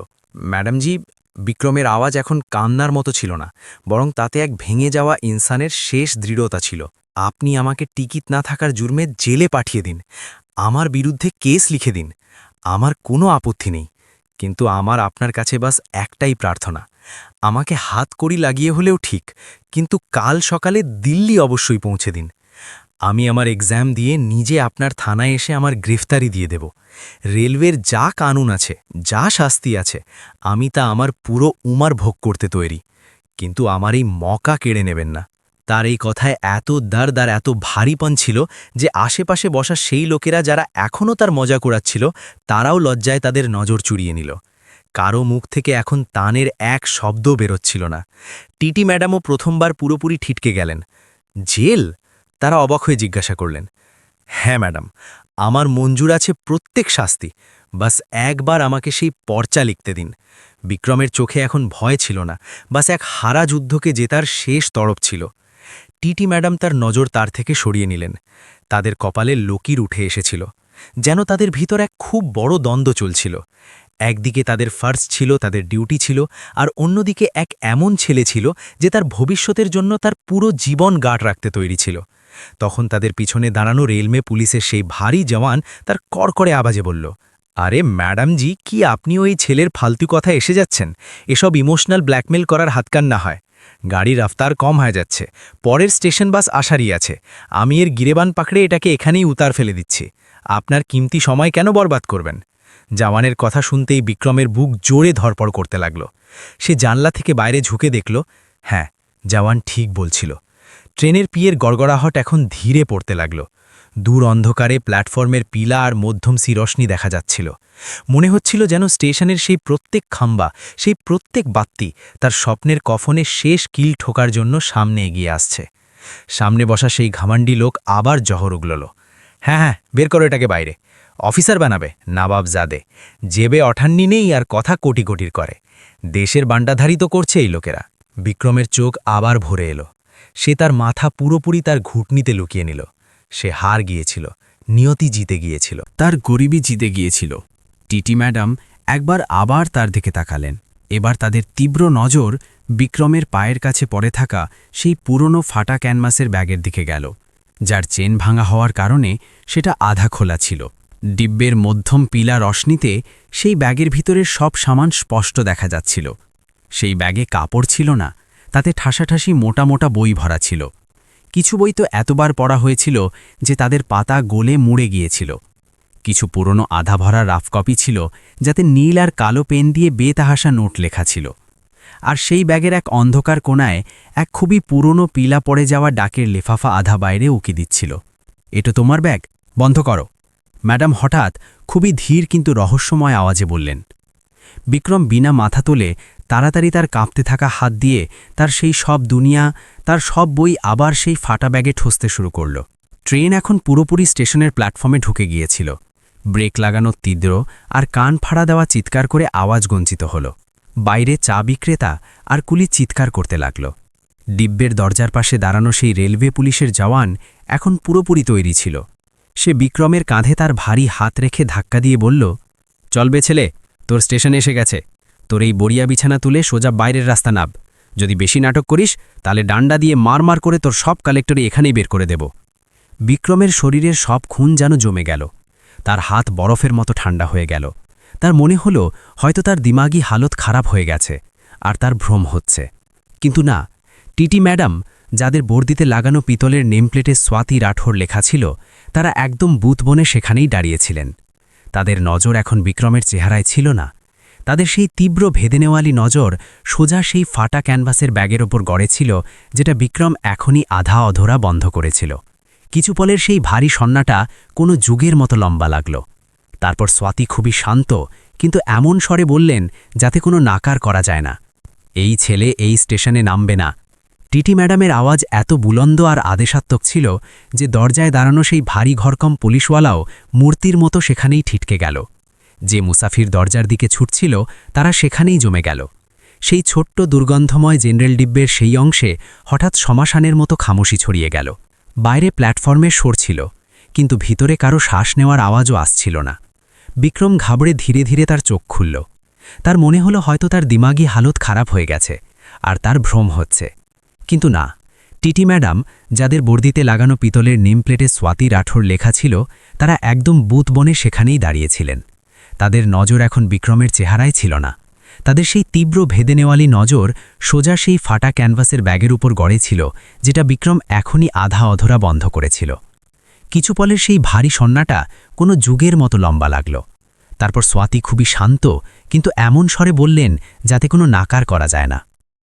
ম্যাডামজি, বিক্রমের আওয়াজ এখন কান্নার মতো ছিল না, বরং তাতে এক ভেঙে যাওয়া ইনসানের শেষ দৃঢ়তা ছিল। আপনি আমাকে টিকিট না থাকার জুর্মে জেলে পাঠিয়ে দিন, আমার বিরুদ্ধে কেস লিখে দিন, আমার কোনো আপত্তি নেই। কিন্তু আমার আপনার কাছে বাস একটাই প্রার্থনা, আমাকে হাতকড়ি লাগিয়ে হলেও ঠিক, কিন্তু কাল সকালে দিল্লি অবশ্যই পৌঁছে দিন। আমি আমার এক্সাম দিয়ে নিজে আপনার থানায় এসে আমার গ্রেফতারি দিয়ে দেব। রেলওয়ের যা কানুন আছে, যা শাস্তি আছে, আমি তা আমার পুরো উমার ভোগ করতে তৈরি। কিন্তু আমার এই মকা কেড়ে নেবেন না। তার এই কথায় এত দাঁড় এত ভারীপন ছিল যে আশেপাশে বসা সেই লোকেরা যারা এখনও তার মজা করাচ্ছিল, তারাও লজ্জায় তাদের নজর চুরিয়ে নিল। কারো মুখ থেকে এখন তানের এক শব্দও বেরোচ্ছিল না। টিটি ম্যাডামও প্রথমবার পুরোপুরি ঠিটকে গেলেন। জেল? তারা অবাক হয়ে জিজ্ঞাসা করলেন। হ্যাঁ ম্যাডাম, আমার মঞ্জুর আছে প্রত্যেক শাস্তি, বাস একবার আমাকে সেই পর্চা লিখতে দিন। বিক্রমের চোখে এখন ভয় ছিল না, বাস এক হারা যুদ্ধকে জেতার শেষ তরফ ছিল। টিটি ম্যাডাম তার নজর তার থেকে সরিয়ে নিলেন। তাদের কপালে লকির উঠে এসেছিল, যেন তাদের ভিতর এক খুব বড় দ্বন্দ্ব চলছিল। একদিকে তাদের ফার্স ছিল, তাদের ডিউটি ছিল, আর অন্যদিকে এক এমন ছেলে ছিল যে তার ভবিষ্যতের জন্য তার পুরো জীবন গার্ড রাখতে তৈরি ছিল। তখন তাদের পিছনে দাঁড়ানো রেলমে পুলিশের সেই ভারী জওয়ান তার কড়কড়ে আওয়াজে বলল, আরে ম্যাডামজি, কি আপনিও এই ছেলের ফালতু কথা এসে যাচ্ছেন? এসব ইমোশনাল ব্ল্যাকমেল করার হাতকান না হয়। গাড়ির রফতার কম হয়ে যাচ্ছে, পরের স্টেশন বাস আসারই আছে। আমি এর গিরেবান পাকড়ে এটাকে এখানেই উতার ফেলে দিচ্ছি। আপনার কিমতি সময় কেন বরবাদ করবেন? জওয়ানের কথা শুনতেই বিক্রমের বুক জোরে ধরপড় করতে লাগল। সে জানলা থেকে বাইরে ঝুঁকে দেখল, হ্যাঁ, জওয়ান ঠিক বলছিল। ট্রেনের পিয়ের গড়গড়াহট এখন ধীরে পড়তে লাগল। দূর অন্ধকারে প্ল্যাটফর্মের পিলা আর মধ্যম রশ্মি দেখা যাচ্ছিল। মনে হচ্ছিল যেন স্টেশনের সেই প্রত্যেক খাম্বা, সেই প্রত্যেক বাত্তি তার স্বপ্নের কফনে শেষ কিল ঠোকার জন্য সামনে এগিয়ে আসছে। সামনে বসা সেই ঘামান্ডি লোক আবার জহর উগলল। হ্যাঁ, বের করো এটাকে বাইরে। অফিসার বানাবে নবাবজাদে, জেবে অঠান্নি নেই আর কথা কোটি কোটির করে। দেশের বান্ডাধারী তো করছে এই লোকেরা। বিক্রমের চোখ আবার ভরে এলো। সে তার মাথা পুরোপুরি তার ঘুটনিতে লুকিয়ে নিল। সে হার গিয়েছিল, নিয়তি জিতে গিয়েছিল, তার গরিবই জিতে গিয়েছিল। টিটি ম্যাডাম একবার আবার তার দিকে তাকালেন। এবার তাদের তীব্র নজর বিক্রমের পায়ের কাছে পড়ে থাকা সেই পুরনো ফাটা ক্যানভাসের ব্যাগের দিকে গেল, যার চেন ভাঙা হওয়ার কারণে সেটা আধা খোলা ছিল। ডিব্বের মধ্যম পিলা রশ্মিতে সেই ব্যাগের ভিতরের সব সামান স্পষ্ট দেখা যাচ্ছিল। সেই ব্যাগে কাপড় ছিল না, তাতে ঠাসাঠাসি মোটা মোটা বই ভরা ছিল। কিছু বই তো এতবার পড়া হয়েছিল যে তাদের পাতা গলে মুড়ে গিয়েছিল। কিছু পুরনো আধা ভরা রাফ কপি ছিল, যাতে নীল আর কালো পেন দিয়ে বেতাহাসা নোট লেখা ছিল। আর সেই ব্যাগের এক অন্ধকার কোণায় এক খুবই পুরনো পিলা পড়ে যাওয়া ডাকের লেফাফা আধা বাইরে উকি দিচ্ছিল। এটা তোমার ব্যাগ? বন্ধ করো, ম্যাডাম হঠাৎ খুবই ধীর কিন্তু রহস্যময় আওয়াজে বললেন। বিক্রম বিনা মাথা তোলে তাড়াতাড়ি তার কাঁপতে থাকা হাত দিয়ে তার সেই সব দুনিয়া, তার সব বই আবার সেই ফাটা ব্যাগে ঠসতে শুরু করল। ট্রেন এখন পুরোপুরি স্টেশনের প্ল্যাটফর্মে ঢুকে গিয়েছিল। ব্রেক লাগানো তীব্র আর কান ফাড়া দেওয়া চিৎকার করে আওয়াজ গঞ্চিত হল। বাইরে চা বিক্রেতা আর কুলি চিৎকার করতে লাগল। ডিব্বের দরজার পাশে দাঁড়ানো সেই রেলওয়ে পুলিশের জওয়ান এখন পুরোপুরি তৈরি ছিল। সে বিক্রমের কাঁধে তার ভারী হাত রেখে ধাক্কা দিয়ে বলল, চলবে ছেলে, তোর স্টেশন এসে গেছে। তোর এই বড়িয়া বিছানা তুলে সোজা বাইরের রাস্তা নাব। যদি বেশি নাটক করিস তাহলে ডান্ডা দিয়ে মারমার করে তোর সব কালেক্টরে এখানেই বের করে দেব। বিক্রমের শরীরের সব খুন যেন জমে গেল। তার হাত বরফের মতো ঠান্ডা হয়ে গেল। তার মনে হলো হয়তো তার দিমাগী হালত খারাপ হয়ে গেছে আর তার ভ্রম হচ্ছে। কিন্তু না, টিটি ম্যাডাম, যাদের বর্দিতে লাগানো পিতলের নেমপ্লেটে স্বাতি রাঠোর লেখা ছিল, তারা একদম বুথ বনে সেখানেই দাঁড়িয়েছিলেন। তাদের নজর এখন বিক্রমের চেহারায় ছিল না। তাদের সেই তীব্র ভেদেনেওয়ালি নজর সোজা সেই ফাটা ক্যানভাসের ব্যাগের ওপর গড়েছিল, যেটা বিক্রম এখনই আধা অধরা বন্ধ করেছিল। কিছু পলের সেই ভারী সন্নাটা কোনো যুগের মতো লম্বা লাগল। তারপর স্বাতি খুবই শান্ত কিন্তু এমন স্বরে বললেন যাতে কোনো নাকার করা যায় না, এই ছেলে এই স্টেশনে নামবে না। টিটি ম্যাডামের আওয়াজ এত বুলন্দ আর আদেশাত্মক ছিল যে দরজায় দাঁড়ানো সেই ভারী ঘরকম পুলিশওয়ালাও মূর্তির মতো সেখানেই ঠিটকে গেল। যে মুসাফির দরজার দিকে ছুটছিল তারা সেখানেই জমে গেল। সেই ছোট্ট দুর্গন্ধময় জেনারেল ডিব্বের সেই অংশে হঠাৎ শ্মশানের মতো খামোশি ছড়িয়ে গেল। বাইরে প্ল্যাটফর্মে সরছিল, কিন্তু ভিতরে কারো শ্বাস নেওয়ার আওয়াজও আসছিল না। বিক্রম ঘাবড়ে ধীরে ধীরে তার চোখ খুলল। তার মনে হলো হয়তো তার দিমাগি হালত খারাপ হয়ে গেছে আর তার ভ্রম হচ্ছে। কিন্তু না, টিটি ম্যাডাম, যাদের বর্দিতে লাগানো পিতলের নেম প্লেটে স্বাতী রাঠোর লেখা ছিল, তারা একদম বুথ বনে সেখানেই দাঁড়িয়েছিলেন। তাদের নজর এখন বিক্রমের চেহারায় ছিল না। তাদের সেই তীব্র ভেদে নেওয়ালি নজর সোজা সেই ফাটা ক্যানভাসের ব্যাগের উপর গড়ে ছিল, যেটা বিক্রম এখনই আধা অধরা বন্ধ করেছিল। কিছু পলের সেই ভারী সন্নাটা কোনো যুগের মতো লম্বা লাগল। তারপর স্বাতী খুবই শান্ত কিন্তু এমন স্বরে বললেন যাতে কোনো নাকার করা যায় না,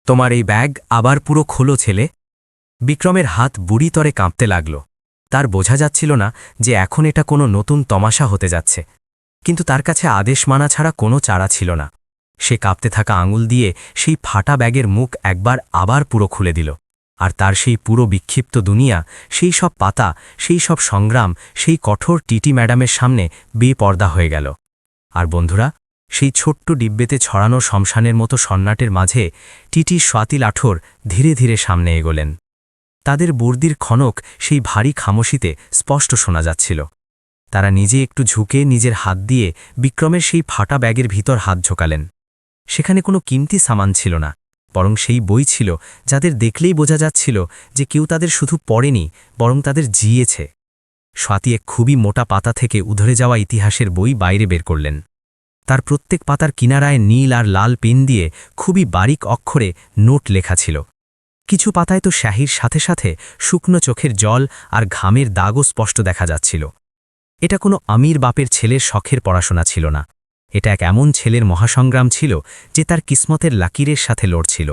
তোমার এই ব্যাগ আবার পুরো খোলো ছেলে। বিক্রমের হাত বুড়ি তরে কাঁপতে লাগল। তার বোঝা যাচ্ছিল না যে এখন এটা কোনো নতুন তমাশা হতে যাচ্ছে, কিন্তু তার কাছে আদেশ মানা ছাড়া কোনো চারা ছিল না। সে কাঁপতে থাকা আঙুল দিয়ে সেই ফাটা ব্যাগের মুখ একবার আবার পুরো খুলে দিল, আর তার সেই পুরো বিক্ষিপ্ত দুনিয়া, সেই সব পাতা, সেই সব সংগ্রাম, সেই কঠোর টিটি ম্যাডামের সামনে বেপর্দা হয়ে গেল। আর বন্ধুরা, সেই ছোট্ট ডিব্বেতে ছড়ানো শ্মশানের মতো সন্নাটের মাঝে টিটি স্বাতী রাঠোর ধীরে ধীরে সামনে এগোলেন। তাদের বর্দির খনক সেই ভারী খামোশিতে স্পষ্ট শোনা যাচ্ছিল। তারা নিজে একটু ঝুঁকে নিজের হাত দিয়ে বিক্রমের সেই ফাটা ব্যাগের ভিতর হাত ঝোঁকালেন। সেখানে কোনো কিমতি সামান ছিল না, বরং সেই বই ছিল যাদের দেখলেই বোঝা যাচ্ছিল যে কেউ তাদের শুধু পড়েনি, বরং তাদের জিয়েছে। স্বাতী এক খুবই মোটা পাতা থেকে উধরে যাওয়া ইতিহাসের বই বাইরে বের করলেন। তার প্রত্যেক পাতার কিনারায় নীল আর লাল পেন দিয়ে খুবই বারিক অক্ষরে নোট লেখা ছিল। কিছু পাতায় তো শাহির সাথে সাথে শুকনো চোখের জল আর ঘামের দাগও স্পষ্ট দেখা যাচ্ছিল। এটা কোনো আমির বাপের ছেলের শখের পড়াশোনা ছিল না, এটা এক এমন ছেলের মহাসংগ্রাম ছিল যে তার কিসমতের লাকিরের সাথে লড়ছিল।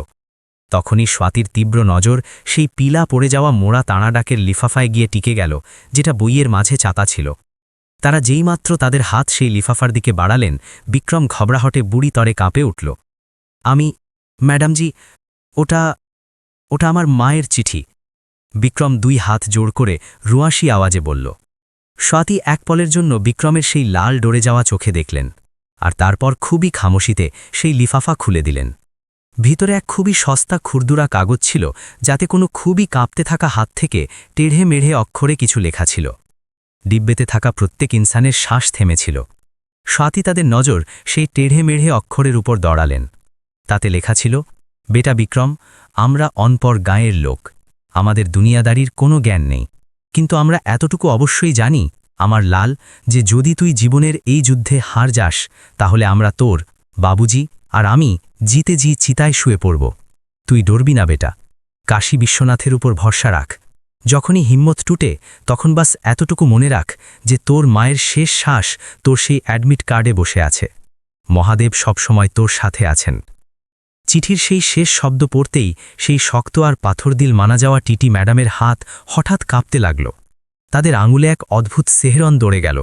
তখনই স্বাতীর তীব্র নজর সেই পিলা পড়ে যাওয়া মোড়া তাঁড়াডাকের লিফাফায় গিয়ে টিকে গেল, যেটা বইয়ের মাঝে চাতা ছিল। তারা যেইমাত্র তাদের হাত সেই লিফাফার দিকে বাড়ালেন, বিক্রম ঘবড়াহটে বুড়ি তরে কাঁপে উঠল। ম্যাডামজি, ওটা ওটা আমার মায়ের চিঠি। বিক্রম দুই হাত জোড় করে রুয়াশি আওয়াজে বলল। স্বাতী এক পলের জন্য বিক্রমের সেই লাল ডরে যাওয়া চোখে দেখলেন, আর তারপর খুবই খামোশিতে সেই লিফাফা খুলে দিলেন। ভিতরে এক খুবই সস্তা খুরদুরা কাগজ ছিল, যাতে কোনো খুবই কাঁপতে থাকা হাত থেকে টেঢ়ে মেঢ়ে অক্ষরে কিছু লেখা ছিল। ডিব্বেতে থাকা প্রত্যেক ইনসানের শ্বাস থেমেছিল। স্বাতী তাদের নজর সেই টেঢ়ে মেঢ়ে অক্ষরের উপর দড়ালেন। তাতে লেখা ছিল, বেটা বিক্রম, আমরা অনপর গাঁয়ের লোক, আমাদের দুনিয়াদারির কোনো জ্ঞান নেই, কিন্তু আমরা এতটুকু অবশ্যই জানি, আমার লাল, যে যদি তুই জীবনের এই যুদ্ধে হার যাস, তাহলে আমরা তোর, বাবুজি আর আমি জিতে জি চিতায় শুয়ে পড়ব। তুই ডরবি না বেটা, কাশী বিশ্বনাথের উপর ভরসা রাখ। যখনই হিম্মত টুটে, তখন বাস এতটুকু মনে রাখ যে তোর মায়ের শেষ শ্বাস তোর সেই অ্যাডমিট কার্ডে বসে আছে। মহাদেব সবসময় তোর সাথে আছেন। চিঠির সেই শেষ শব্দ পড়তেই সেই শক্ত আর পাথরদিল মানা যাওয়া টিটি ম্যাডামের হাত হঠাৎ কাঁপতে লাগল। তাদের আঙুলে এক অদ্ভুত সেহরন দৌড়ে গেল।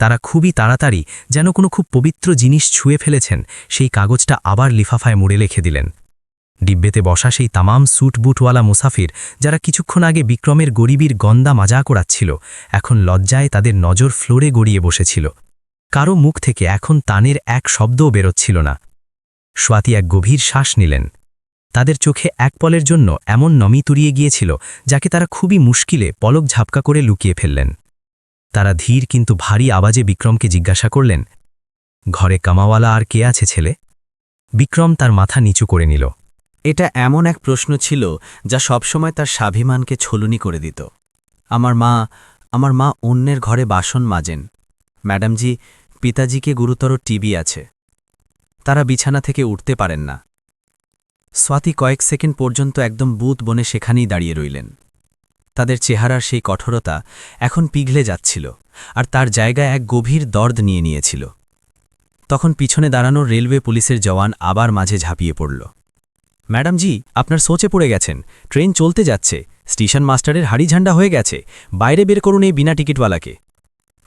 তারা খুবই তাড়াতাড়ি, যেন কোনো খুব পবিত্র জিনিস ছুঁয়ে ফেলেছেন, সেই কাগজটা আবার লিফাফায় মুড়ে লিখে দিলেন। ডিব্বেতে বসা সেই তামাম স্যুট বুটওয়ালা মুসাফির, যারা কিছুক্ষণ আগে বিক্রমের গরিবীর গন্দা মাজা করাচ্ছিল, এখন লজ্জায় তাদের নজর ফ্লোরে গড়িয়ে বসেছিল। কারো মুখ থেকে এখন তানের এক শব্দও বেরোচ্ছিল না। স্বাতী এক গভীর শ্বাস নিলেন। তাদের চোখে এক পলের জন্য এমন নমি তুরিয়ে গিয়েছিল, যাকে তারা খুবই মুশকিলে পলক ঝাপকা করে লুকিয়ে ফেললেন। তারা ধীর কিন্তু ভারী আওয়াজে বিক্রমকে জিজ্ঞাসা করলেন, ঘরে কামাওয়ালা আর কে আছে ছেলে? বিক্রম তার মাথা নিচু করে নিল। এটা এমন এক প্রশ্ন ছিল যা সবসময় তার স্বাভিমানকে ছলুনি করে দিত। আমার মা অন্যের ঘরে বাসন মাজেন। ম্যাডামজি, পিতাজিকে গুরুতর টিবি আছে, তারা বিছানা থেকে উঠতে পারেন না। স্বাতী কয়েক সেকেন্ড পর্যন্ত একদম বুথ বনে সেখানেই দাঁড়িয়ে রইলেন। তাদের চেহারার সেই কঠোরতা এখন পিঘলে যাচ্ছিল, আর তার জায়গায় এক গভীর দর্দ নিয়ে নিয়েছিল। তখন পিছনে দাঁড়ানো রেলওয়ে পুলিশের জওয়ান আবার মাঝে ঝাঁপিয়ে পড়ল। ম্যাডামজি, আপনার সোচে পড়ে গেছেন, ট্রেন চলতে যাচ্ছে, স্টেশন মাস্টারের হাড়ি ঝান্ডা হয়ে গেছে, বাইরে বের করুন এই বিনা টিকিটওয়ালাকে।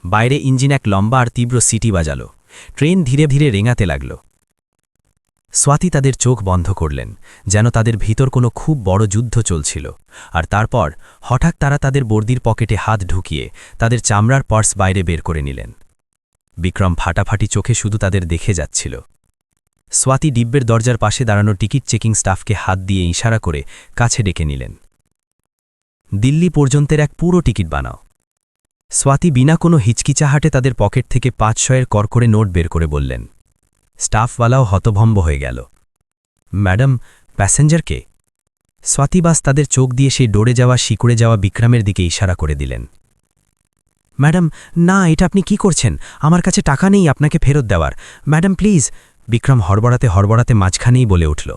বাইরে ইঞ্জিন এক লম্বা আর তীব্র সিটি বাজাল। ট্রেন ধীরে ধীরে রেঙাতে লাগল। স্বাতী তাদের চোখ বন্ধ করলেন, যেন তাদের ভিতর কোনো খুব বড় যুদ্ধ চলছিল। আর তারপর হঠাৎ তারা তাদের বর্দির পকেটে হাত ঢুকিয়ে তাদের চামড়ার পার্স বাইরে বের করে নিলেন। বিক্রম ফাটাফাটি চোখে শুধু তাদের দেখে যাচ্ছিল। স্বাতী ডিব্বের দরজার পাশে দাঁড়ানো টিকিট চেকিং স্টাফকে হাত দিয়ে ইশারা করে কাছে ডেকে নিলেন। দিল্লি পর্যন্তের এক পুরো টিকিট বানাও। স্বাতী বিনা কোনো হিচকিচাহাটে তাদের পকেট থেকে 500 কড়কড়ে নোট বের করে বললেন, স্টাফওয়ালাও হতভম্ব হয়ে গেল। ম্যাডাম, প্যাসেঞ্জারকে? স্বাতী বাস তাদের চোখ দিয়ে সেই ডোরে যাওয়া শিকুড়ে যাওয়া বিক্রমের দিকে ইশারা করে দিলেন। ম্যাডাম, না, এটা আপনি কি করছেন? আমার কাছে টাকা নেই আপনাকে ফেরত দেওয়ার। Madam please. বিক্রম হড়বড়াতে মাঝখানেই বলে উঠল।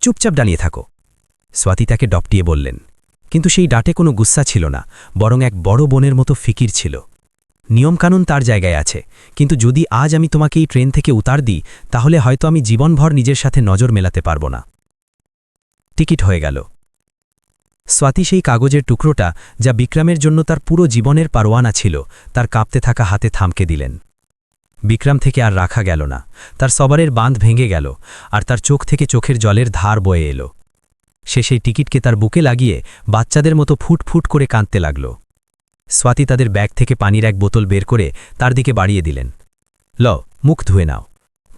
চুপচাপ দাঁড়িয়ে থাকো। স্বাতী তাকে ডপটিয়ে বললেন, কিন্তু সেই ডাটে কোনো গুস্সা ছিল না, বরং এক বড় বোনের মতো ফিকির ছিল। নিয়মকানুন তার জায়গায় আছে, কিন্তু যদি আজ আমি তোমাকে এই ট্রেন থেকে উতার দিই, তাহলে হয়তো আমি জীবনভর নিজের সাথে নজর মেলাতে পারব না। টিকিট হয়ে গেল। স্বাতী সেই কাগজের টুকরোটা, যা বিক্রমের জন্য তার পুরো জীবনের পারোয়ানা ছিল, তার কাঁপতে থাকা হাতে থামকে দিলেন। বিক্রম থেকে আর রাখা গেল না, তার সবারের বাঁধ ভেঙে গেল, আর তার চোখ থেকে চোখের জলের ধার বয়ে এলো। সে সেই টিকিটকে তার বুকে লাগিয়ে বাচ্চাদের মতো ফুট ফুট করে কাঁদতে লাগল। স্বাতী তাদের ব্যাগ থেকে পানির এক বোতল বের করে তার দিকে বাড়িয়ে দিলেন। ল, মুখ ধুয়ে নাও।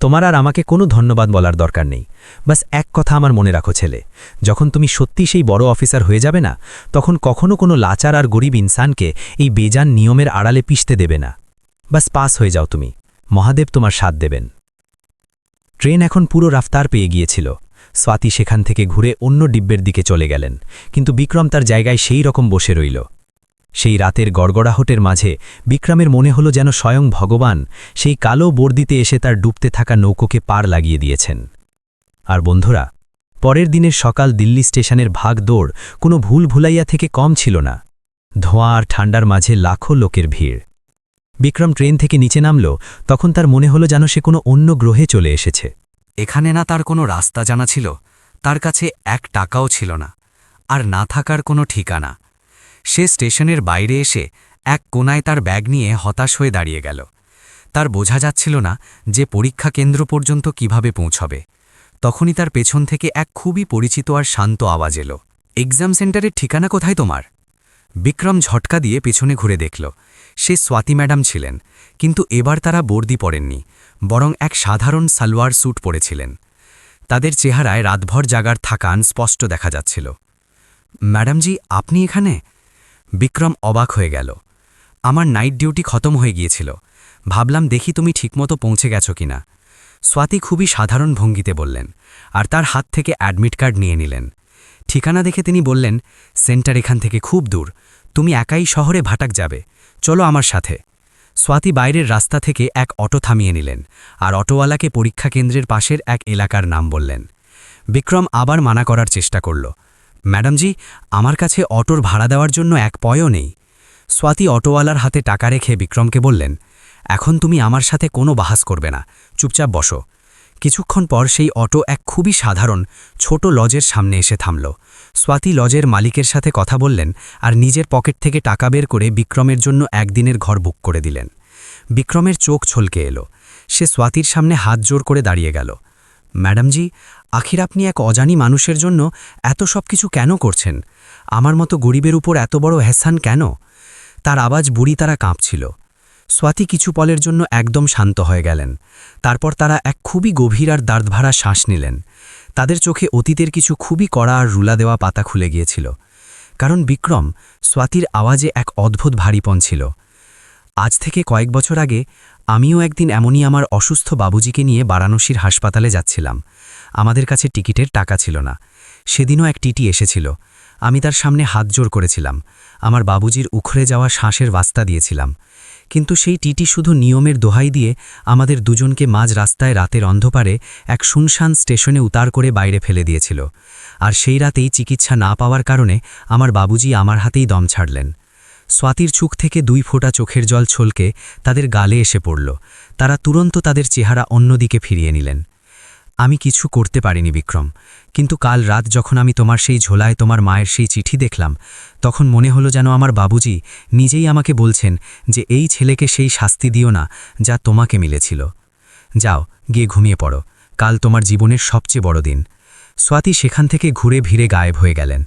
তোমার আর আমাকে কোনো ধন্যবাদ বলার দরকার নেই। বাস এক কথা আমার মনে রাখো ছেলে, যখন তুমি সত্যি সেই বড় অফিসার হয়ে যাবে না, তখন কখনো কোনো লাচার আর গরিব ইনসানকে এই বেজান নিয়মের আড়ালে পিষতে দেবে না। বাস পাস হয়ে যাও তুমি, মহাদেব তোমার সাথ দেবেন। ট্রেন এখন পুরো রাফতার পেয়ে গিয়েছিল। স্বাতী সেখান থেকে ঘুরে অন্য ডিব্বের দিকে চলে গেলেন, কিন্তু বিক্রম তার জায়গায় সেই রকম বসে রইল। সেই রাতের গড়গড়াহটের মাঝে বিক্রমের মনে হলো যেন স্বয়ং ভগবান সেই কালো বর্দিতে এসে তার ডুবতে থাকা নৌকোকে পার লাগিয়ে দিয়েছেন। আর বন্ধুরা, পরের দিনের সকাল দিল্লি স্টেশনের ভাগ দৌড় কোনো ভুল ভুলাইয়া থেকে কম ছিল না। ধোঁয়া আর ঠান্ডার মাঝে লাখো লোকের ভিড়। বিক্রম ট্রেন থেকে নিচে নামল, তখন তার মনে হলো যেন সে কোনো অন্য গ্রহে চলে এসেছে। এখানে না তার কোনো রাস্তা জানা ছিল, তার কাছে এক টাকাও ছিল না, আর না থাকার কোনো ঠিকানা। সে স্টেশনের বাইরে এসে এক কোনায় তার ব্যাগ নিয়ে হতাশ হয়ে দাঁড়িয়ে গেল। তার বোঝা যাচ্ছিল না যে পরীক্ষা কেন্দ্র পর্যন্ত কিভাবে পৌঁছবে। তখনই তার পেছন থেকে এক খুবই পরিচিত আর শান্ত আওয়াজ এলো, এক্সাম সেন্টারের ঠিকানা কোথায় তোমার? বিক্রম ঝটকা দিয়ে পেছনে ঘুরে দেখল, সে স্বাতী ম্যাডাম ছিলেন, কিন্তু এবার তারা বর্দি পরেননি, বরং এক সাধারণ সালোয়ার স্যুট পরেছিলেন। তাদের চেহারায় রাতভর জাগার থাকান স্পষ্ট দেখা যাচ্ছিল। ম্যাডামজি, আপনি এখানে? বিক্রম অবাক হয়ে গেল। আমার নাইট ডিউটি খতম হয়ে গিয়েছিল, ভাবলাম দেখি তুমি ঠিকমতো পৌঁছে গেছ কিনা। স্বাতী খুবই সাধারণ ভঙ্গিতে বললেন, আর তার হাত থেকে অ্যাডমিট কার্ড নিয়ে নিলেন। ঠিকানা দেখে তিনি বললেন, সেন্টার এখান থেকে খুব দূর, তুমি একাই শহরে ভাটাক যাবে, চলো আমার সাথে। স্বাতী বাইরের রাস্তা থেকে এক অটো থামিয়ে নিলেন, আর অটোওয়ালাকে পরীক্ষা কেন্দ্রের পাশের এক এলাকার নাম বললেন। বিক্রম আবার মানা করার চেষ্টা করল, ম্যাডামজি, আমার কাছে অটোর ভাড়া দেওয়ার জন্য এক পয়ও নেই। স্বাতী অটোওয়ালার হাতে টাকা রেখে বিক্রমকে বললেন, এখন তুমি আমার সাথে কোনো বাহাস করবে না, চুপচাপ বসো। কিছুক্ষণ পর সেই অটো এক খুবই সাধারণ ছোট লজের সামনে এসে থামল। স্বাতী লজের মালিকের সাথে কথা বললেন, আর নিজের পকেট থেকে টাকা বের করে বিক্রমের জন্য একদিনের ঘর বুক করে দিলেন। বিক্রমের চোখ ছলকে এলো, সে স্বাতীর সামনে হাত জোর করে দাঁড়িয়ে গেল। ম্যাডামজি, আখির আপনি এক অজানি মানুষের জন্য এত সব কিছু কেন করছেন? আমার মতো গরিবের উপর এত বড় হেসান কেন? তার আওয়াজ বুড়ি তারা কাঁপছিল। স্বাতী কিছু পলের জন্য একদম শান্ত হয়ে গেলেন। তারপর তারা এক খুবই গভীর আর দার্দভরা শ্বাস নিলেন। তাদের চোখে অতীতের কিছু খুবই কড়া আর রুলা দেওয়া পাতা খুলে গিয়েছিল, কারণ বিক্রম স্বাতীর আওয়াজে এক অদ্ভুত ভারীপন ছিল। আজ থেকে কয়েক বছর আগে আমিও একদিন এমনই আমার অসুস্থ বাবুজিকে নিয়ে বারাণসীর হাসপাতালে যাচ্ছিলাম। আমাদের কাছে টিকিটের টাকা ছিল না। সেদিনও এক টিটি এসেছিল। আমি তার সামনে হাত জোর করেছিলাম, আমার বাবুজির উখড়ে যাওয়া শ্বাসের বাস্তা দিয়েছিলাম। কিন্তু সেই টিটি শুধু নিয়মের দোহাই দিয়ে আমাদের দুজনকে মাঝ রাস্তায় রাতের অন্ধকারে এক শুনশান স্টেশনে উতার করে বাইরে ফেলে দিয়েছিল। আর সেই রাতেই চিকিৎসা না পাওয়ার কারণে আমার বাবুজি আমার হাতেই দম ছাড়লেন। স্বাতীর চোখ থেকে 2 ফোঁটা চোখের জল ছলকে তাদের গালে এসে পড়ল। তারা তুরন্ত তাদের চেহারা অন্যদিকে ফিরিয়ে নিলেন। আমি কিছু করতে পারিনি বিক্রম, কিন্তু কাল রাত যখন আমি তোমার সেই ঝোলায় তোমার মায়ের সেই চিঠি দেখলাম, তখন মনে হলো যেন আমার বাবুজি নিজেই আমাকে বলছেন যে এই ছেলেকে সেই শাস্তি দিও না যা তোমাকে মিলেছিল। যাও, গিয়ে ঘুমিয়ে পড়ো, কাল তোমার জীবনের সবচেয়ে বড় দিন। স্বাতী সেখান থেকে ঘুরে ভিড়ে গায়েব হয়ে গেলেন।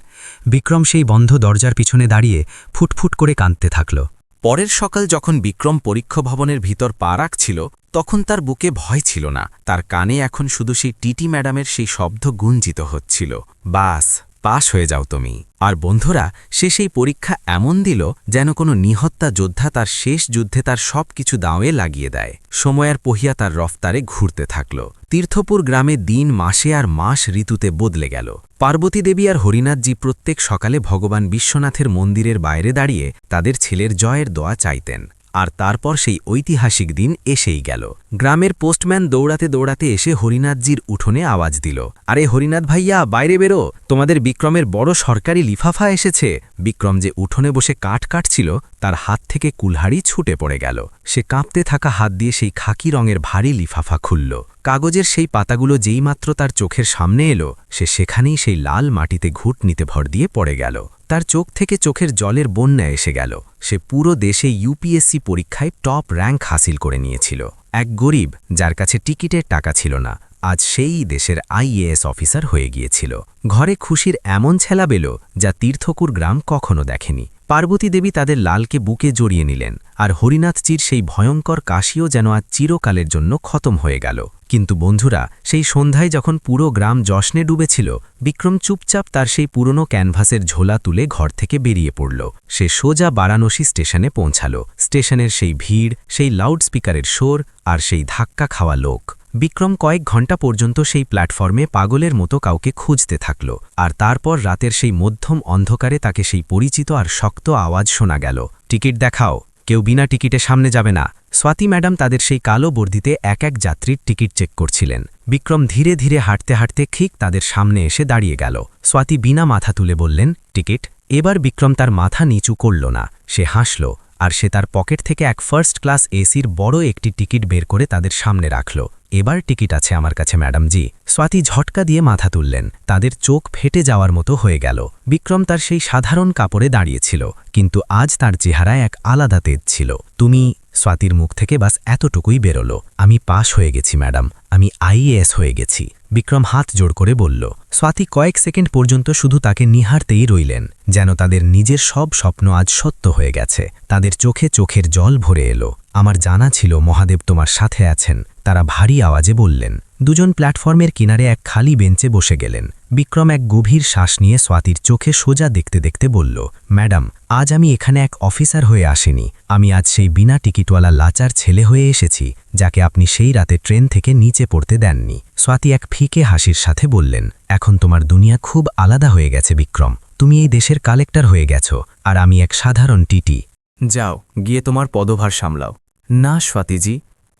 বিক্রম সেই বন্ধ দরজার পিছনে দাঁড়িয়ে ফুটফুট করে কাঁদতে থাকল। পরের সকাল যখন বিক্রম পরীক্ষা ভবনের ভিতর পা রাখছিল, তখন তার বুকে ভয় ছিল না, তার কানে এখন শুধু সেই টিটি ম্যাডামের সেই শব্দ গুঞ্জিত হচ্ছিল, বাস পাশ হয়ে যাও তুমি। আর বন্ধুরা, সে সেই পরীক্ষা এমন দিল যেন কোনো নিহত্যা যোদ্ধা তার শেষ যুদ্ধে তার সব কিছু দাঁয়ে লাগিয়ে দেয়। সময়ের পহিয়া তার রফতারে ঘুরতে থাকল। তীর্থপুর গ্রামে দিন মাসে আর মাস ঋতুতে বদলে গেল। পার্বতী দেবী আর হরিনাথজি প্রত্যেক সকালে ভগবান বিশ্বনাথের মন্দিরের বাইরে দাঁড়িয়ে তাদের ছেলের জয়ের দোয়া চাইতেন। আর তারপর সেই ঐতিহাসিক দিন এসেই গেল। গ্রামের পোস্টম্যান দৌড়াতে দৌড়াতে এসে হরিনাথজির উঠোনে আওয়াজ দিল, আরে হরিনাথ ভাইয়া, বাইরে বেরো, তোমাদের বিক্রমের বড় সরকারি লিফাফা এসেছে। বিক্রম যে উঠোনে বসে কাঠ কাটছিল, তার হাত থেকে কুলহাড়ি ছুটে পড়ে গেল। সে কাঁপতে থাকা হাত দিয়ে সেই খাকি রঙের ভারী লিফাফা খুলল। কাগজের সেই পাতাগুলো যেইমাত্র তার চোখের সামনে এলো, সে সেখানেই সেই লাল মাটিতে ঘুট নিতে ভর দিয়ে পড়ে গেল। তার চোখ থেকে চোখের জলের বন্যা এসে গেল। সে পুরো দেশে ইউপিএসসি পরীক্ষায় টপ র্যাঙ্ক হাসিল করে নিয়েছিল। এক গরিব যার কাছে টিকিটের টাকা ছিল না, আজ সেই দেশের আইএএস অফিসার হয়ে গিয়েছিল। ঘরে খুশির এমন ছেলা পেল যা তীর্থকুর গ্রাম কখনো দেখেনি। পার্বতী দেবী তাদের লালকে বুকে জড়িয়ে নিলেন, আর হরিনাথজির সেই ভয়ঙ্কর কাশিও যেন আজ চিরকালের জন্য খতম হয়ে গেল। কিন্তু বন্ধুরা, সেই সন্ধ্যায় যখন পুরো গ্রাম জশ্নে ডুবেছিল, বিক্রম চুপচাপ তার সেই পুরনো ক্যানভাসের ঝোলা তুলে ঘর থেকে বেরিয়ে পড়ল। সে সোজা বারাণসী স্টেশনে পৌঁছাল। স্টেশনের সেই ভিড়, সেই লাউডস্পিকারের শোর আর সেই ধাক্কা খাওয়া লোক। বিক্রম কয়েক ঘণ্টা পর্যন্ত সেই প্ল্যাটফর্মে পাগলের মতো কাউকে খুঁজতে থাকল। আর তারপর রাতের সেই মধ্যম অন্ধকারে তাকে সেই পরিচিত আর শক্ত আওয়াজ শোনা গেল, টিকিট দেখাও, কেউ বিনা টিকিটে সামনে যাবে না। স্বাতী ম্যাডাম তাদের সেই কালো বর্দিতে এক এক যাত্রীর টিকিট চেক করছিলেন। বিক্রম ধীরে ধীরে হাঁটতে হাঁটতে ঠিক তাদের সামনে এসে দাঁড়িয়ে গেল। স্বাতী বিনা মাথা তুলে বললেন, টিকিট। এবার বিক্রম তার মাথা নিচু করল না, সে হাসল, আর সে তার পকেট থেকে এক ফার্স্ট ক্লাস এসির বড় একটি টিকিট বের করে তাদের সামনে রাখল। এবার টিকিট আছে আমার কাছে ম্যাডামজি। স্বাতী ঝটকা দিয়ে মাথা তুললেন, তাদের চোখ ফেটে যাওয়ার মতো হয়ে গেল। বিক্রম তার সেই সাধারণ কাপড়ে দাঁড়িয়েছিল, কিন্তু আজ তার চেহারায় এক আলাদা তেজ ছিল। তুমি? স্বাতীর মুখ থেকে বাস এতটুকুই বেরোল, আমি পাশ হয়ে গেছি ম্যাডাম, আমি আইএএস হয়ে গেছি। বিক্রম হাত জোড় করে বলল। স্বাতী কয়েক সেকেন্ড পর্যন্ত শুধু তাকে নিহারতেই রইলেন, যেন তাদের নিজের সব স্বপ্ন আজ সত্য হয়ে গেছে। তাদের চোখে চোখের জল ভরে এলো। আমার জানা ছিল মহাদেব তোমার সাথে আছেন, তারা ভারী আওয়াজে বললেন। দুজন প্ল্যাটফর্মের কিনারে এক খালি বেঞ্চে বসে গেলেন। বিক্রম এক গভীর শ্বাস নিয়ে স্বাতীর চোখে সোজা দেখতে দেখতে বলল, ম্যাডাম, আজ আমি এখানে এক অফিসার হয়ে আসিনি, আমি আজ সেই বিনা টিকিটওয়ালা লাচার ছেলে হয়ে এসেছি, যাকে আপনি সেই রাতে ট্রেন থেকে নিচে পড়তে দেননি। স্বাতী এক ফিকে হাসির সাথে বললেন, এখন তোমার দুনিয়া খুব আলাদা হয়ে গেছে বিক্রম, তুমি এই দেশের কালেক্টর হয়ে গেছ, আর আমি এক সাধারণ টিটি। যাও, গিয়ে তোমার পদভার সামলাও। না স্বাতীজি,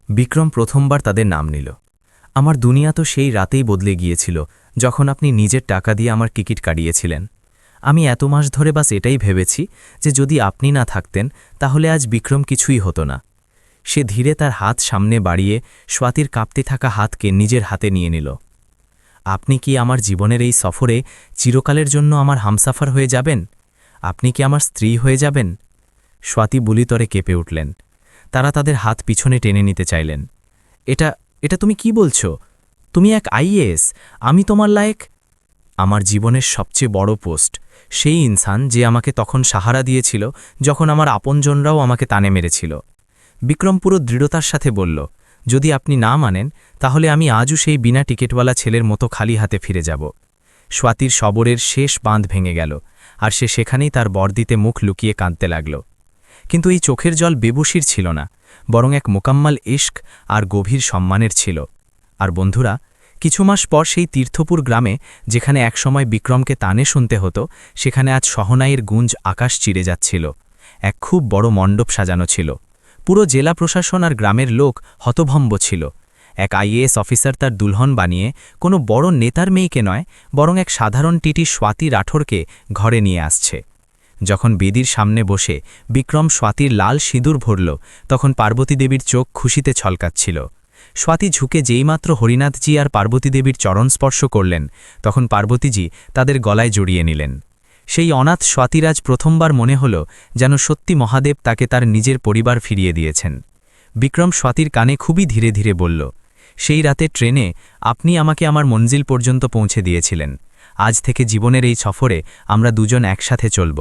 বিক্রম প্রথমবার তাদের নাম নিল। আমার দুনিয়া তো সেই রাতেই বদলে গিয়েছিল যখন আপনি নিজের টাকা দিয়ে আমার টিকিট কাটিয়েছিলেন। আমি এত মাস ধরে বাস এটাই ভেবেছি যে যদি আপনি না থাকতেন তাহলে আজ বিক্রম কিছুই হতো না। সে ধীরে তার হাত সামনে বাড়িয়ে স্বাতীর কাঁপতে থাকা হাতকে নিজের হাতে নিয়ে নিল। আপনি কি আমার জীবনের এই সফরে চিরকালের জন্য আমার হামসাফার হয়ে যাবেন? আপনি কি আমার স্ত্রী হয়ে যাবেন? স্বাতী বুলিতরে কেঁপে উঠলেন। তারা তাদের হাত পিছনে টেনে নিতে চাইলেন। এটা তুমি কি বলছো? তুমি এক আইএএস, আমি তোমার লায়েক? আমার জীবনের সবচেয়ে বড় পোস্ট, সেই ইনসান যে আমাকে তখন সাহারা দিয়েছিল যখন আমার আপনজনরাও আমাকে তানে মেরেছিল। বিক্রম পুরো দৃঢ়তার সাথে বলল, যদি আপনি না মানেন তাহলে আমি আজও সেই বিনা টিকিটওয়ালা ছেলের মতো খালি হাতে ফিরে যাব। স্বাতীর শবরের শেষ বাঁধ ভেঙে গেল, আর সে সেখানেই তার বর্দিতে মুখ লুকিয়ে কাঁদতে লাগল। কিন্তু এই চোখের জল বেবুশির ছিল না, বরং এক মোকাম্মাল ইশক আর গভীর সম্মানের ছিল। আর বন্ধুরা, কিছু মাস পর সেই তীর্থপুর গ্রামে, যেখানে একসময় বিক্রমকে তানে শুনতে হতো, সেখানে আজ সহনাইয়ের গুঞ্জ আকাশ চিরে যাচ্ছিল। এক খুব বড় মণ্ডপ সাজানো ছিল। পুরো জেলা প্রশাসন আর গ্রামের লোক হতভম্ব ছিল। এক আইএএস অফিসার তার দুলহন বানিয়ে কোনো বড় নেতার মেয়েকে নয়, বরং এক সাধারণ টিটি স্বাতী রাঠোরকে ঘরে নিয়ে আসছে। যখন বেদির সামনে বসে বিক্রম স্বাতীর লাল সিঁদুর ভরল, তখন পার্বতী দেবীর চোখ খুশিতে ছলকাচ্ছিল। স্বাতী ঝুঁকে যেইমাত্র হরিনাথজি আর পার্বতী দেবীর চরণ স্পর্শ করলেন, তখন পার্বতীজি তাদের গলায় জড়িয়ে নিলেন। সেই অনাথ স্বাতীরাজ প্রথমবার মনে হল যেন সত্যি মহাদেব তাকে তার নিজের পরিবার ফিরিয়ে দিয়েছেন। বিক্রম স্বাতীর কানে খুবই ধীরে ধীরে বলল, সেই রাতে ট্রেনে আপনি আমাকে আমার মঞ্জিল পর্যন্ত পৌঁছে দিয়েছিলেন। আজ থেকে জীবনের এই সফরে আমরা দুজন একসাথে চলব।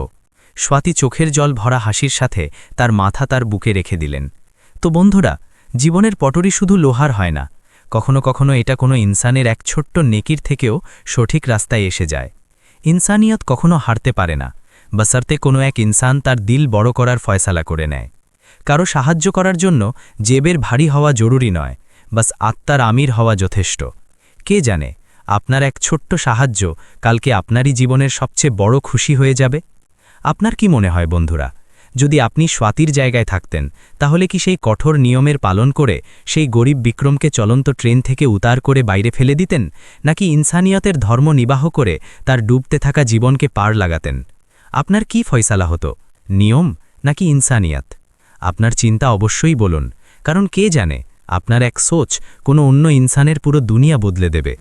স্বাতী চোখের জল ভরা হাসির সাথে তার মাথা তার বুকে রেখে দিলেন। তো বন্ধুরা, জীবনের পটরি শুধু লোহার হয় না, কখনো কখনো এটা কোনো ইনসানের এক ছোট্ট নেকির থেকেও সঠিক রাস্তায় এসে যায়। ইনসানিয়ত কখনো হারতে পারে না, বশর্তে কোনো এক ইনসান তার দিল বড় করার ফয়সালা করে নেয়। কারো সাহায্য করার জন্য জেবের ভারী হওয়া জরুরি নয়, বাস আত্মার আমির হওয়া যথেষ্ট। কে জানে, আপনার এক ছোট্ট সাহায্য কালকে আপনারই জীবনের সবচেয়ে বড় খুশি হয়ে যাবে। আপনার কি মনে হয় বন্ধুরা, যদি আপনি স্বাতীর জায়গায় থাকতেন, তাহলে কি সেই কঠোর নিয়মের পালন করে সেই গরিব বিক্রমকে চলন্ত ট্রেন থেকে উতার করে বাইরে ফেলে দিতেন, নাকি ইনসানিয়তের ধর্ম নিবাহ করে তার ডুবতে থাকা জীবনকে পার লাগাতেন? আপনার কি ফয়সালা হতো, নিয়ম নাকি ইনসানিয়াত? আপনার চিন্তা অবশ্যই বলুন, কারণ কে জানে আপনার এক সোচ কোনো অন্য ইনসানের পুরো দুনিয়া বদলে দেবে।